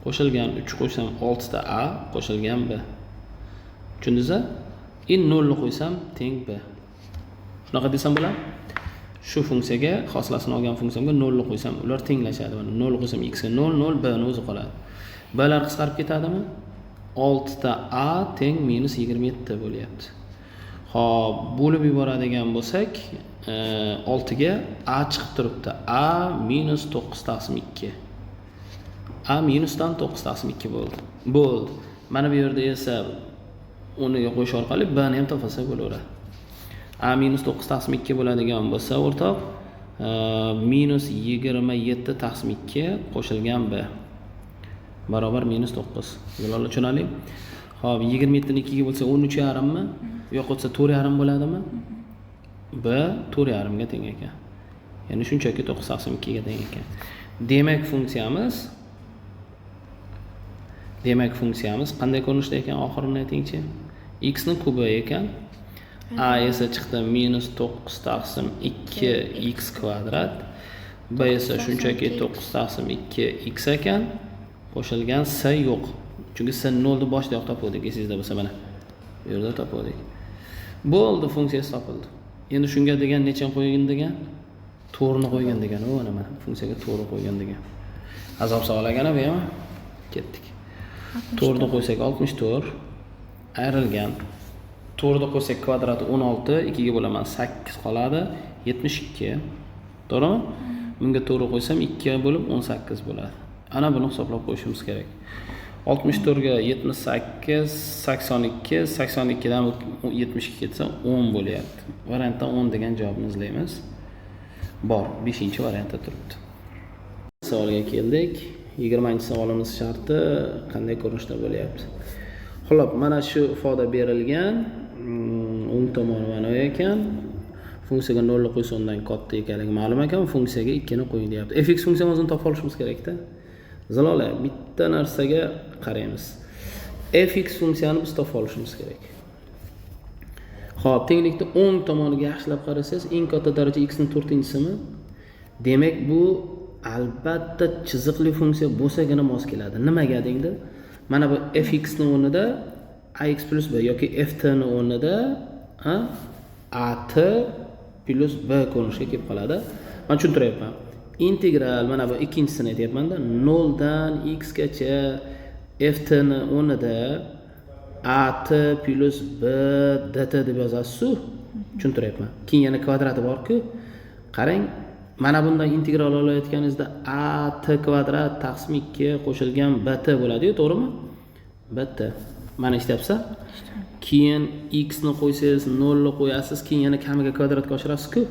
qo'shilgan 3 qo'ysam 6 ta a qo'shilgan b. Tushundingizmi? 0 ni qo'ysam teng b. Shunaqa desam bo'ladi? Shu funksiyaga hosilasini olgan funksiyamga 0 ni qo'ysam, ular tenglashadi. Mana 0 ni qo'ysam x ga 0 b ni o'zi qoladi. B lar qisqarib ketadimi? 6 ta a teng minus 27 bo'lyapti. Xo'p, bo'lib yuboradigan bo'lsak, 6 ga a chiqib turibdi. A minus 9 taqsim 2. A minusdan 9 taqsim 2 bo'ldi. Bo'ldi. Mana bu yerda esa o'rniga qo'yish orqali b ni ham topsak bo'laveradi. A minus 9 taqsim 2 bo'ladigan bo'lsa, o'rtoq, minus 27 taqsim 2 qo'shilgan b barobar minus 9. Bularni tushunalik. Xo'p, 27 ni 2 ga bo'lsa 13,5 mi? Bu yoqqa o'tsa 4,5 bo'ladimi? B 4,5 ga teng ekan. Ya'ni shunchaki 9 taqsim 2 ga teng ekan. Demak funksiyamiz qanday ko'rinishda ekan oxirini aytingchi? X ni kubi ekan. A esa chiqdi minus 9 taqsim 2 x kvadrat. B esa shunchaki 9 taqsim 2 x ekan. Qo'shilgan s yo'q. Chunki s 0 ni boshda yo'q topdik, esingizda bo'lsa mana. Bu yerda topdik. Bo'ldi, funksiyasi topildi. Endi shunga degan nechani qo'ygan degan? 4 ni qo'ygan degan. O, mana funksiyaga 4 qo'ygan degan. Azob savolagan bu ham. Ketdik. 4 ni qo'ysak 64 ayrilgan. 4 ni qo'ysak kvadrati 16, 2 ga bo'laman 8 qoladi, 72. To'g'rimi? Bunga 4 qo'ysam 2 ga bo'lib 18 bo'ladi. Ana buni hisoblab qo'yishimiz kerak. 64 ga 78, 82, 82 dan 72 ketsa 10 bo'lyapti. Variantdan 10 degan javobni izlaymiz. Bor, 5-variantda turibdi. Savolga keldik. 20-savolimiz sharti qanday ko'rinishda bo'lyapti? Xo'p, mana shu ifoda berilgan. O'ng tomoni mana bu ekan. Funksiyaga 0 ni qo'ysa undan katta ekanligi ma'lum ekan. Funksiyaga 2 ni qo'ying deyapti. fx funksiyamizni topib olishimiz kerak-da. Zalola, bitta narsaga qaraymiz. fx funksiyani biz topib olishimiz kerak. Xo'p, tenglikni o'ng tomoniga yaxshilab qarasangiz, eng katta daraja x ning 4-chisimi? Demak, bu albatta chiziqli funksiya bo'lsagina mos keladi. Nimaga deganda, mana bu fx ning o'rnida ax plus b yoki ft ning o'rnida at plus b ko'rinishga kelib qoladi. Men tushuntiryapman. Integral mana bu ikkinchisini aytyapman-da, 0 dan x gacha ft ni o'rnida at plus b dt deb yozasiz-ku. Tushuntiryapman. Keyin yana kvadrati bor-ku. Qarang, mana bundan integral olayotganingizda at kvadrat taqsim 2 qo'shilgan bt bo'ladi-ku, to'g'rimi? bt. Mana eshityapsiz? Keyin x ni qo'ysangiz, 0 ni qo'yasiz, keyin yana kamiga kvadratga oshirasiz-ku.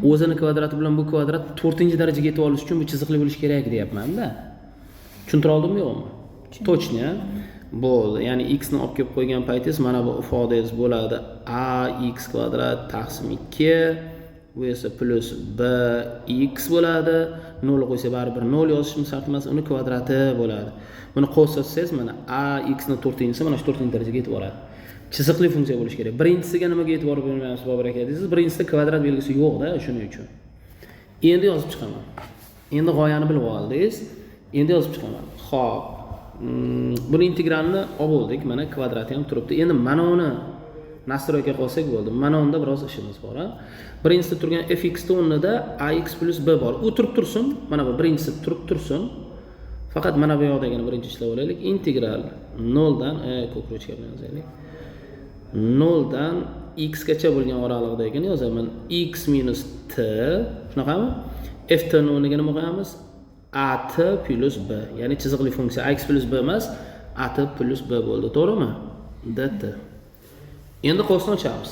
O'zini kvadrati bilan bu kvadrat 4-darajaga yetib olish uchun bu chiziqli bo'lish kerak deyapman-da. Tushuntira oldimmi yo'qmi? Точно. Bo'ldi. Ya'ni x ni olib kelib qo'ygan paytingiz mana bu ifodangiz bo'ladi. ax kvadrat taqsim 2 bu esa plus bx bo'ladi. 0 qo'ysa baribir 0 yozishimiz shart emas, uni kvadrati bo'ladi. Buni qo'shsangiz mana ax ni 4-si mana shu 4-darajaga yetib boradi. Chiziqli funksiya bo'lishi kerak. Birinchisiga nimaga e'tibor bermayapsiz, Bobur aka deysiz? Birinchisida kvadrat belgisi yo'q-da, shuning uchun. Endi yozib chiqaman. Endi g'oyani bilib oldingiz. Endi yozib chiqaman. Xo'p. Buni integralni olib oldik. Mana kvadrati ham turibdi. Endi mana uni nastroyga qo'ysak bo'ldi. Mana unda biroz ishimiz bor, ha. Birinchisida turgan fx ni o'rnida ax plus b bor. U turib tursin. Mana bu birinchisi turib tursin. Faqat mana bu yoqdagini birinchi ishlab olaylik. Integral 0 dan ko'krochka bilan yozaylik. 0 dan x gacha bo'lgan oraliqdagini yozaman. X minus t, shunaqami? F ni o'rniga nima qo'yamiz? At plus b. Ya'ni chiziqli funksiya x plus b emas, at plus b bo'ldi, to'g'rimi? dt. Endi qosni ochamiz.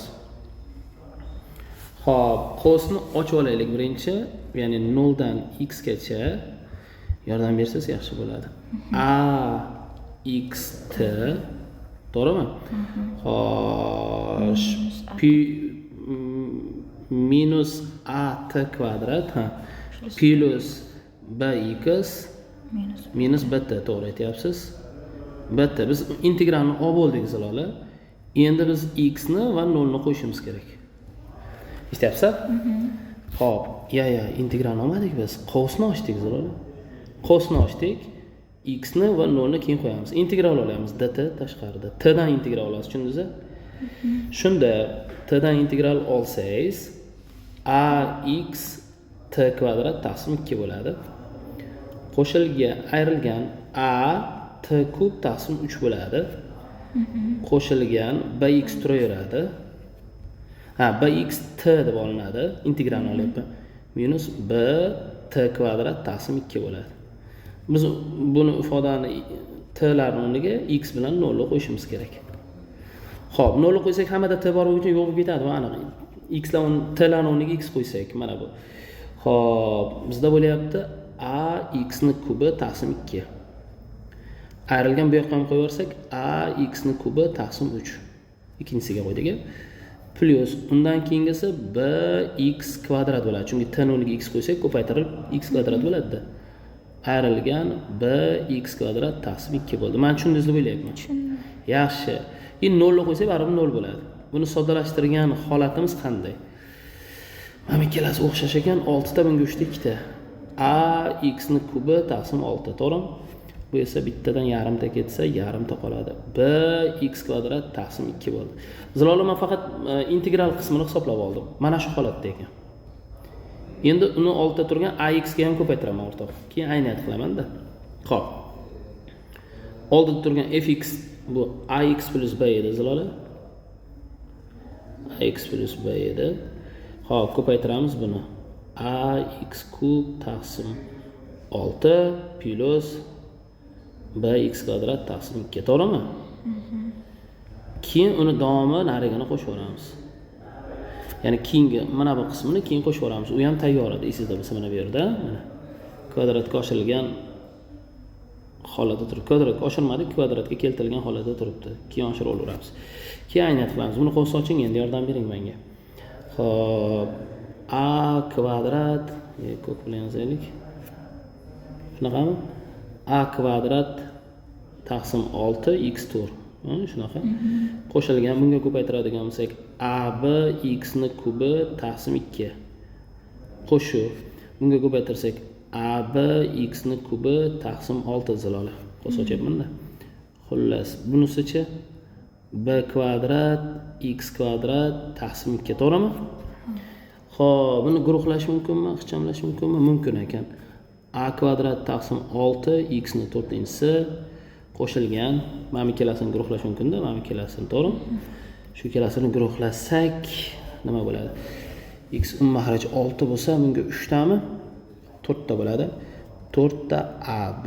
Xo'p, qosni ochib olaylik birinchi, ya'ni 0 dan x gacha yordam bersangiz yaxshi bo'ladi. ax t, to'g'rimi? Xo'sh, minus at kvadrat, ha, plus bx minus bt, to'g'ri aytyapsiz. bt biz integralni olib oldik Zilola. Endi biz x ni va 0 ni qo'yishimiz kerak. Eshityapsiz? Xo'p, integralni olmadik biz. Qosni ochdik Zilola. Qosni ochdik. X ni va 0 ni keyin qo'yamiz. Integral olamiz. dt tashqarida. T dan integral olasiz, tushundingizmi? Shunda t dan integral olsangiz ax t kvadrat taqsim 2 bo'ladi. Qo'shilgan ayrilgan a t kub taqsim 3 bo'ladi. Qo'shilgan bx turaveradi. Bx t deb olinadi. Integralni olyapman. Minus b t kvadrat taqsim 2 bo'ladi. Biz buni ifodani t larning o'rniga x bilan 0 qo'yishimiz kerak. Xo'p, 0 qo'ysak hammada t bor uchun yo'q bo'lib ketadi, aniq. X larning t larning o'rniga x qo'ysak mana bu. Xo'p, bizda bo'lyapti ax ni kubi taqsim 2. Ayrilgan bu yoqqa ham qo'yaversak ax ni kubi taqsim 3. Ikkinchisiga qo'ydik. Plus undan keyingisi bx kvadrat bo'ladi. Chunki t ni o'rniga x qo'ysak ko'paytirilib x kvadrat bo'ladi-da. Ayrilgan bx kvadrat taqsim 2 bo'ldi. Men tushundingiz deb o'ylayapman. Tushundim. Yaxshi. Endi 0 qo'ysak baribir 0 bo'ladi. Buni soddalashtirgan holatimiz qanday? Mana ikkalasi o'xshash ekan, 6 ta bunga 3 ta 2 ta. ax ni kubi taqsim 6, to'g'rimi? Bu esa bittadan yarimta ketsa, yarimta qoladi. bx kvadrat taqsim 2 bo'ldi. Zilola, men faqat integral qismini hisoblab oldim. Mana shu holatda ekan. Endi uni oldida turgan ax ga ham ko'paytiraman o'rtoq. Keyin ayniyat qilaman-da. Xo'p. Oldida turgan fx bu ax plus b edi Zilola. Ax plus b edi. Xo'p, ko'paytiramiz buni. Ax kub taqsim 6 plus bx kvadrat taqsim 2, to'g'rimi? Keyin uni davomi narigini qo'shib o'ramiz. Ya'ni keyingi mana bu qismini keyin qo'shib o'ramiz. U ham tayyor edi, esingizda bo'lsa mana bu yerda, mana kvadratga oshirilgan holatda turibdi. Kvadratga oshirmadik, kvadratga keltirilgan holatda turibdi. Keyin oshirib olaveramiz. Keyin ayniyat qilamiz. Buni qo'ysa oching, endi yordam bering menga. Xo'p, a kvadrat, ko'k bilan yozaylik. Shunaqami? A kvadrat taqsim 6 x tur. Shunaqa. Qo'shilgan bunga ko'paytiradigan bo'lsak, ab x ni kubi taqsim 2. Qo'shib bunga ko'paytirsak, ab x ni kubi taqsim 6 Zilola. Qo'shachyapman-da. Xullas, bunisicha b kvadrat x kvadrat taqsim 2, to'g'rimi? Xo'p, buni guruhlash mumkinmi, ixchamlash mumkinmi? Mumkin ekan. A kvadrat taqsim 6 x ni 4-si qo'shilgan, mana bu ikkalasini guruhlash mumkin-da, mana bu ikkalasini, to'g'rimi? Shu ikkalasini guruhlasak nima bo'ladi? X mahraj 6 bo'lsa, bunga 3 tami 4 ta bo'ladi. 4 ta AB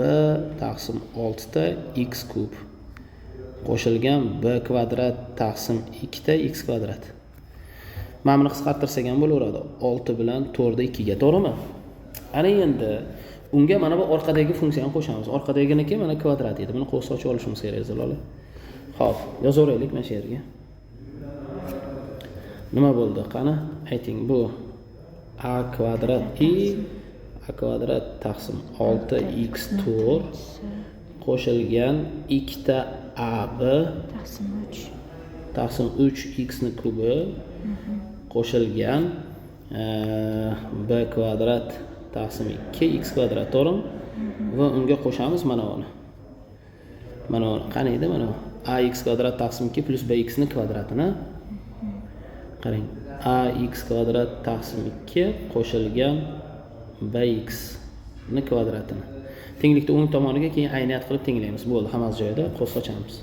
taqsim 6 ta x kub qo'shilgan b kvadrat taqsim 2 ta x kvadrat. Mana buni qisqartirsak ham bo'laveradi. 6 bilan 4 ni 2 ga, to'g'rimi? Ana endi unga mana bu orqadagi funksiyani qo'shamiz. Orqadaginiki mana kvadrat edi. Buni qo'shib ochib olishimiz kerak zalola. Xo'p, yozaveraylik mana shu yerga. Nima bo'ldi? Qani, ayting. Bu a kvadrat a kvadrat taqsim 6x 4 qo'shilgan 2 ta ab taqsim 3x ni kubi qo'shilgan b kvadrat taqsim 2x kvadrat, to'g'rimi? Va unga qo'shamiz mana buni. Mana buni qani edi? Mana bu ax kvadrat taqsim 2 plus bx ni kvadratini. Qarang, ax kvadrat taqsim 2 qo'shilgan bx ni kvadratini. Tenglikni o'ng tomoniga keyin ayniyat qilib tenglaymiz. Bo'ldi, hammasi joyida, qo'shib ochamiz.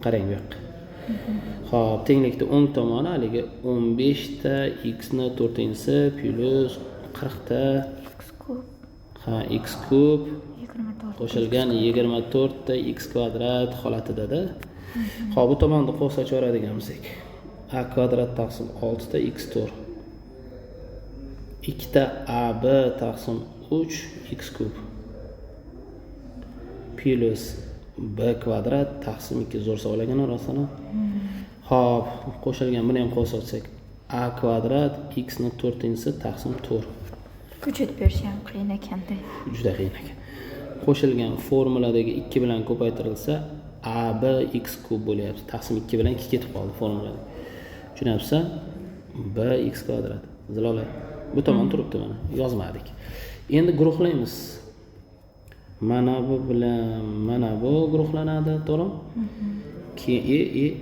Qarang bu yoqqa. Xo'p, tenglikni o'ng tomoni haligi 15 ta x ni 4-si plus 40 ta x kub. Ha, x kub 24 qo'shilgan 24 ta x kvadrat holatida-da. Xo'p, bu tomonni qo'shib ochaveradigan bo'lsak, a kvadrat taqsim 6 ta x 4 2 ta ab taqsim 3 x kub plus b kvadrat taqsim 2 zo'r savolagan rostmi? Xo'p, qo'shilgan buni ham qo'shib olsak, a kvadrat x ni 4-si taqsim 4. Kuchut berish ham qiyin ekanda. Juda qiyin ekan. Qo'shilgan formuladagi 2 bilan ko'paytirilsa, ab x kub bo'lyapti. Taqsim 2 bilan 2 ketib qoldi formulada. Tushunapsizmi? b x kvadrat. Zilola. Bu tomon turibdi mana, yozmadik. Endi guruhlaymiz. Mana bu bilan mana bu guruhlanadi, to'g'rimi? Keyin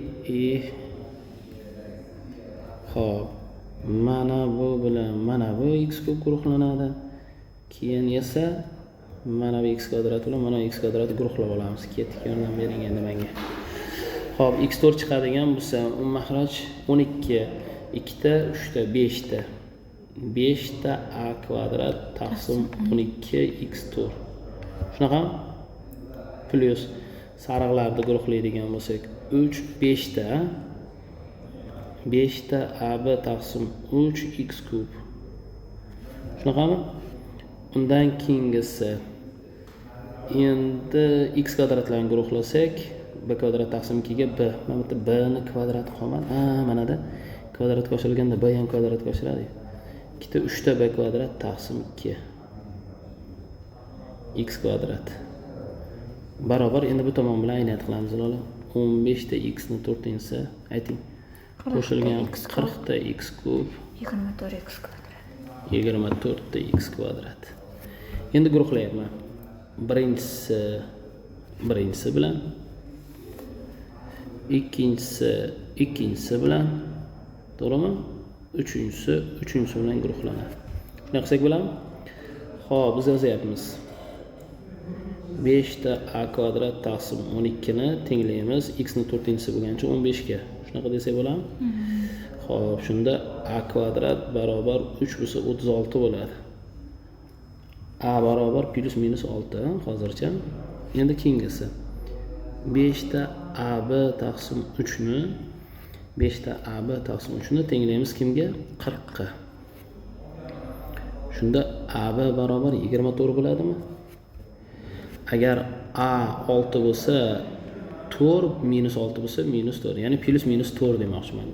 Xo'p, mana bu bilan mana bu x kub guruhlanadi. Keyin esa mana bu x kvadrat bilan mana x kvadrat guruhlab olamiz. Ketdik, yordam bering endi menga. Xo'p, x4 chiqadigan bo'lsa, mahraj 12, 2 ta, 3 ta, 5 ta. 5 ta a kvadrat taqsim 12 x4. Shunaqa? Plus sariqlarni guruhlaydigan bo'lsak, 3 5 ta 5 ta ab taqsim 3 x kub. Shunaqami? Undan keyingisi endi x kvadratlarni guruhlasak, b kvadrat taqsim 2 ga b. Mana bu b ni kvadrati qolmadi. Mana da kvadrat qo'shilganda b ham kvadrat qo'shiladi. 2 ta 3 ta b kvadrat taqsim 2 x kvadrat barobar. Endi bu tomon bilan ayniyat qilamiz lola. 15 ta x ni 4-si ayting. Qo'shilgan 40 ta x kub 24 x kvadrat. 24 ta x kvadrat. Endi guruhlayapman. Birinchisi bilan ikkinchisi bilan, to'g'rimi? Uchinchisi bilan guruhlanadi. Shunday qilsak bo'ladimi? Xo'p, biz yozyapmiz. 5 ta a kvadrat taqsim 12 ni tenglaymiz x ni 4-si bo'lgancha 15 ga. Shunaqa desak bo'ladimi? Xo'p, shunda a kvadrat barobar 3 bo'lsa 36 bo'ladi. A barobar plus minus 6 hozircha. Endi keyingisi 5 ta ab taqsim 3 ni 5 ta ab taqsim 3 ni tenglaymiz kimga? 40 ga. Shunda ab barobar 24 bo'ladimi? Agar a 6 bo'lsa 4 minus 6 bo'lsa minus 4, ya'ni plus minus 4 demoqchiman.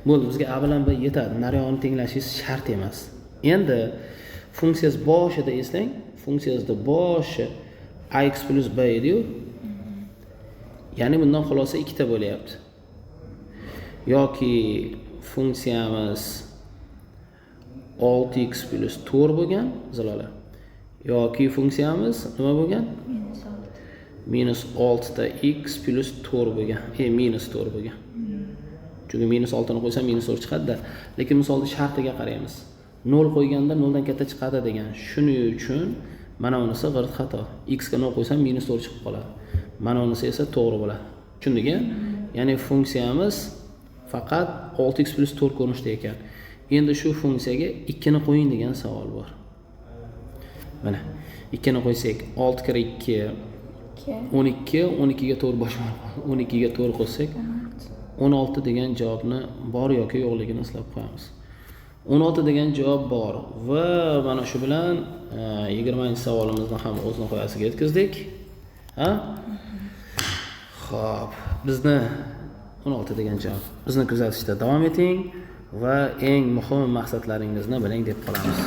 Bo'ldi, bizga a bilan b yetadi. Nariyog'ini tenglashingiz shart emas. Endi funksiyas boshida eslang, funksiyasida boshi ax plus b edi-yu. Ya'ni bundan xulosa 2 ta bo'lyapti. Yoki funksiyamiz 6x plus 4 bo'lgan, zilola. Yoki funksiyamiz nima bo'lgan? Minus 6 ta x plus 4 bo'lgan. Minus 4 bo'lgan. Chunki minus 6 ni qo'ysam minus 4 chiqadi-da. Lekin misolda shartiga qaraymiz. 0 qo'yganda 0 dan katta chiqadi degan. Shuning uchun mana bunisi g'irt xato. X ga 0 qo'ysam minus 4 chiqib qoladi. mana bunisi esa to'g'ri bo'ladi. Tushundingmi? Ya'ni funksiyamiz faqat 6x plus 4 ko'rinishda ekan. Endi shu funksiyaga 2 ni qo'ying degan savol bor. Mana 2 ni qo'ysak 6 kira 2 12, 12 ga 4 boshqa 12 ga 4 qo'ysak 16 degan javobni bor yoki yo'qligini eslab qo'yamiz. 16 degan javob bor va mana shu bilan 20-savolimizni ham o'z nihoyasiga yetkazdik. Ha? Xo'p, bizni 16 degan javob. Bizni kuzatishda davom eting va eng muhim maqsadlaringizni biling deb qolamiz.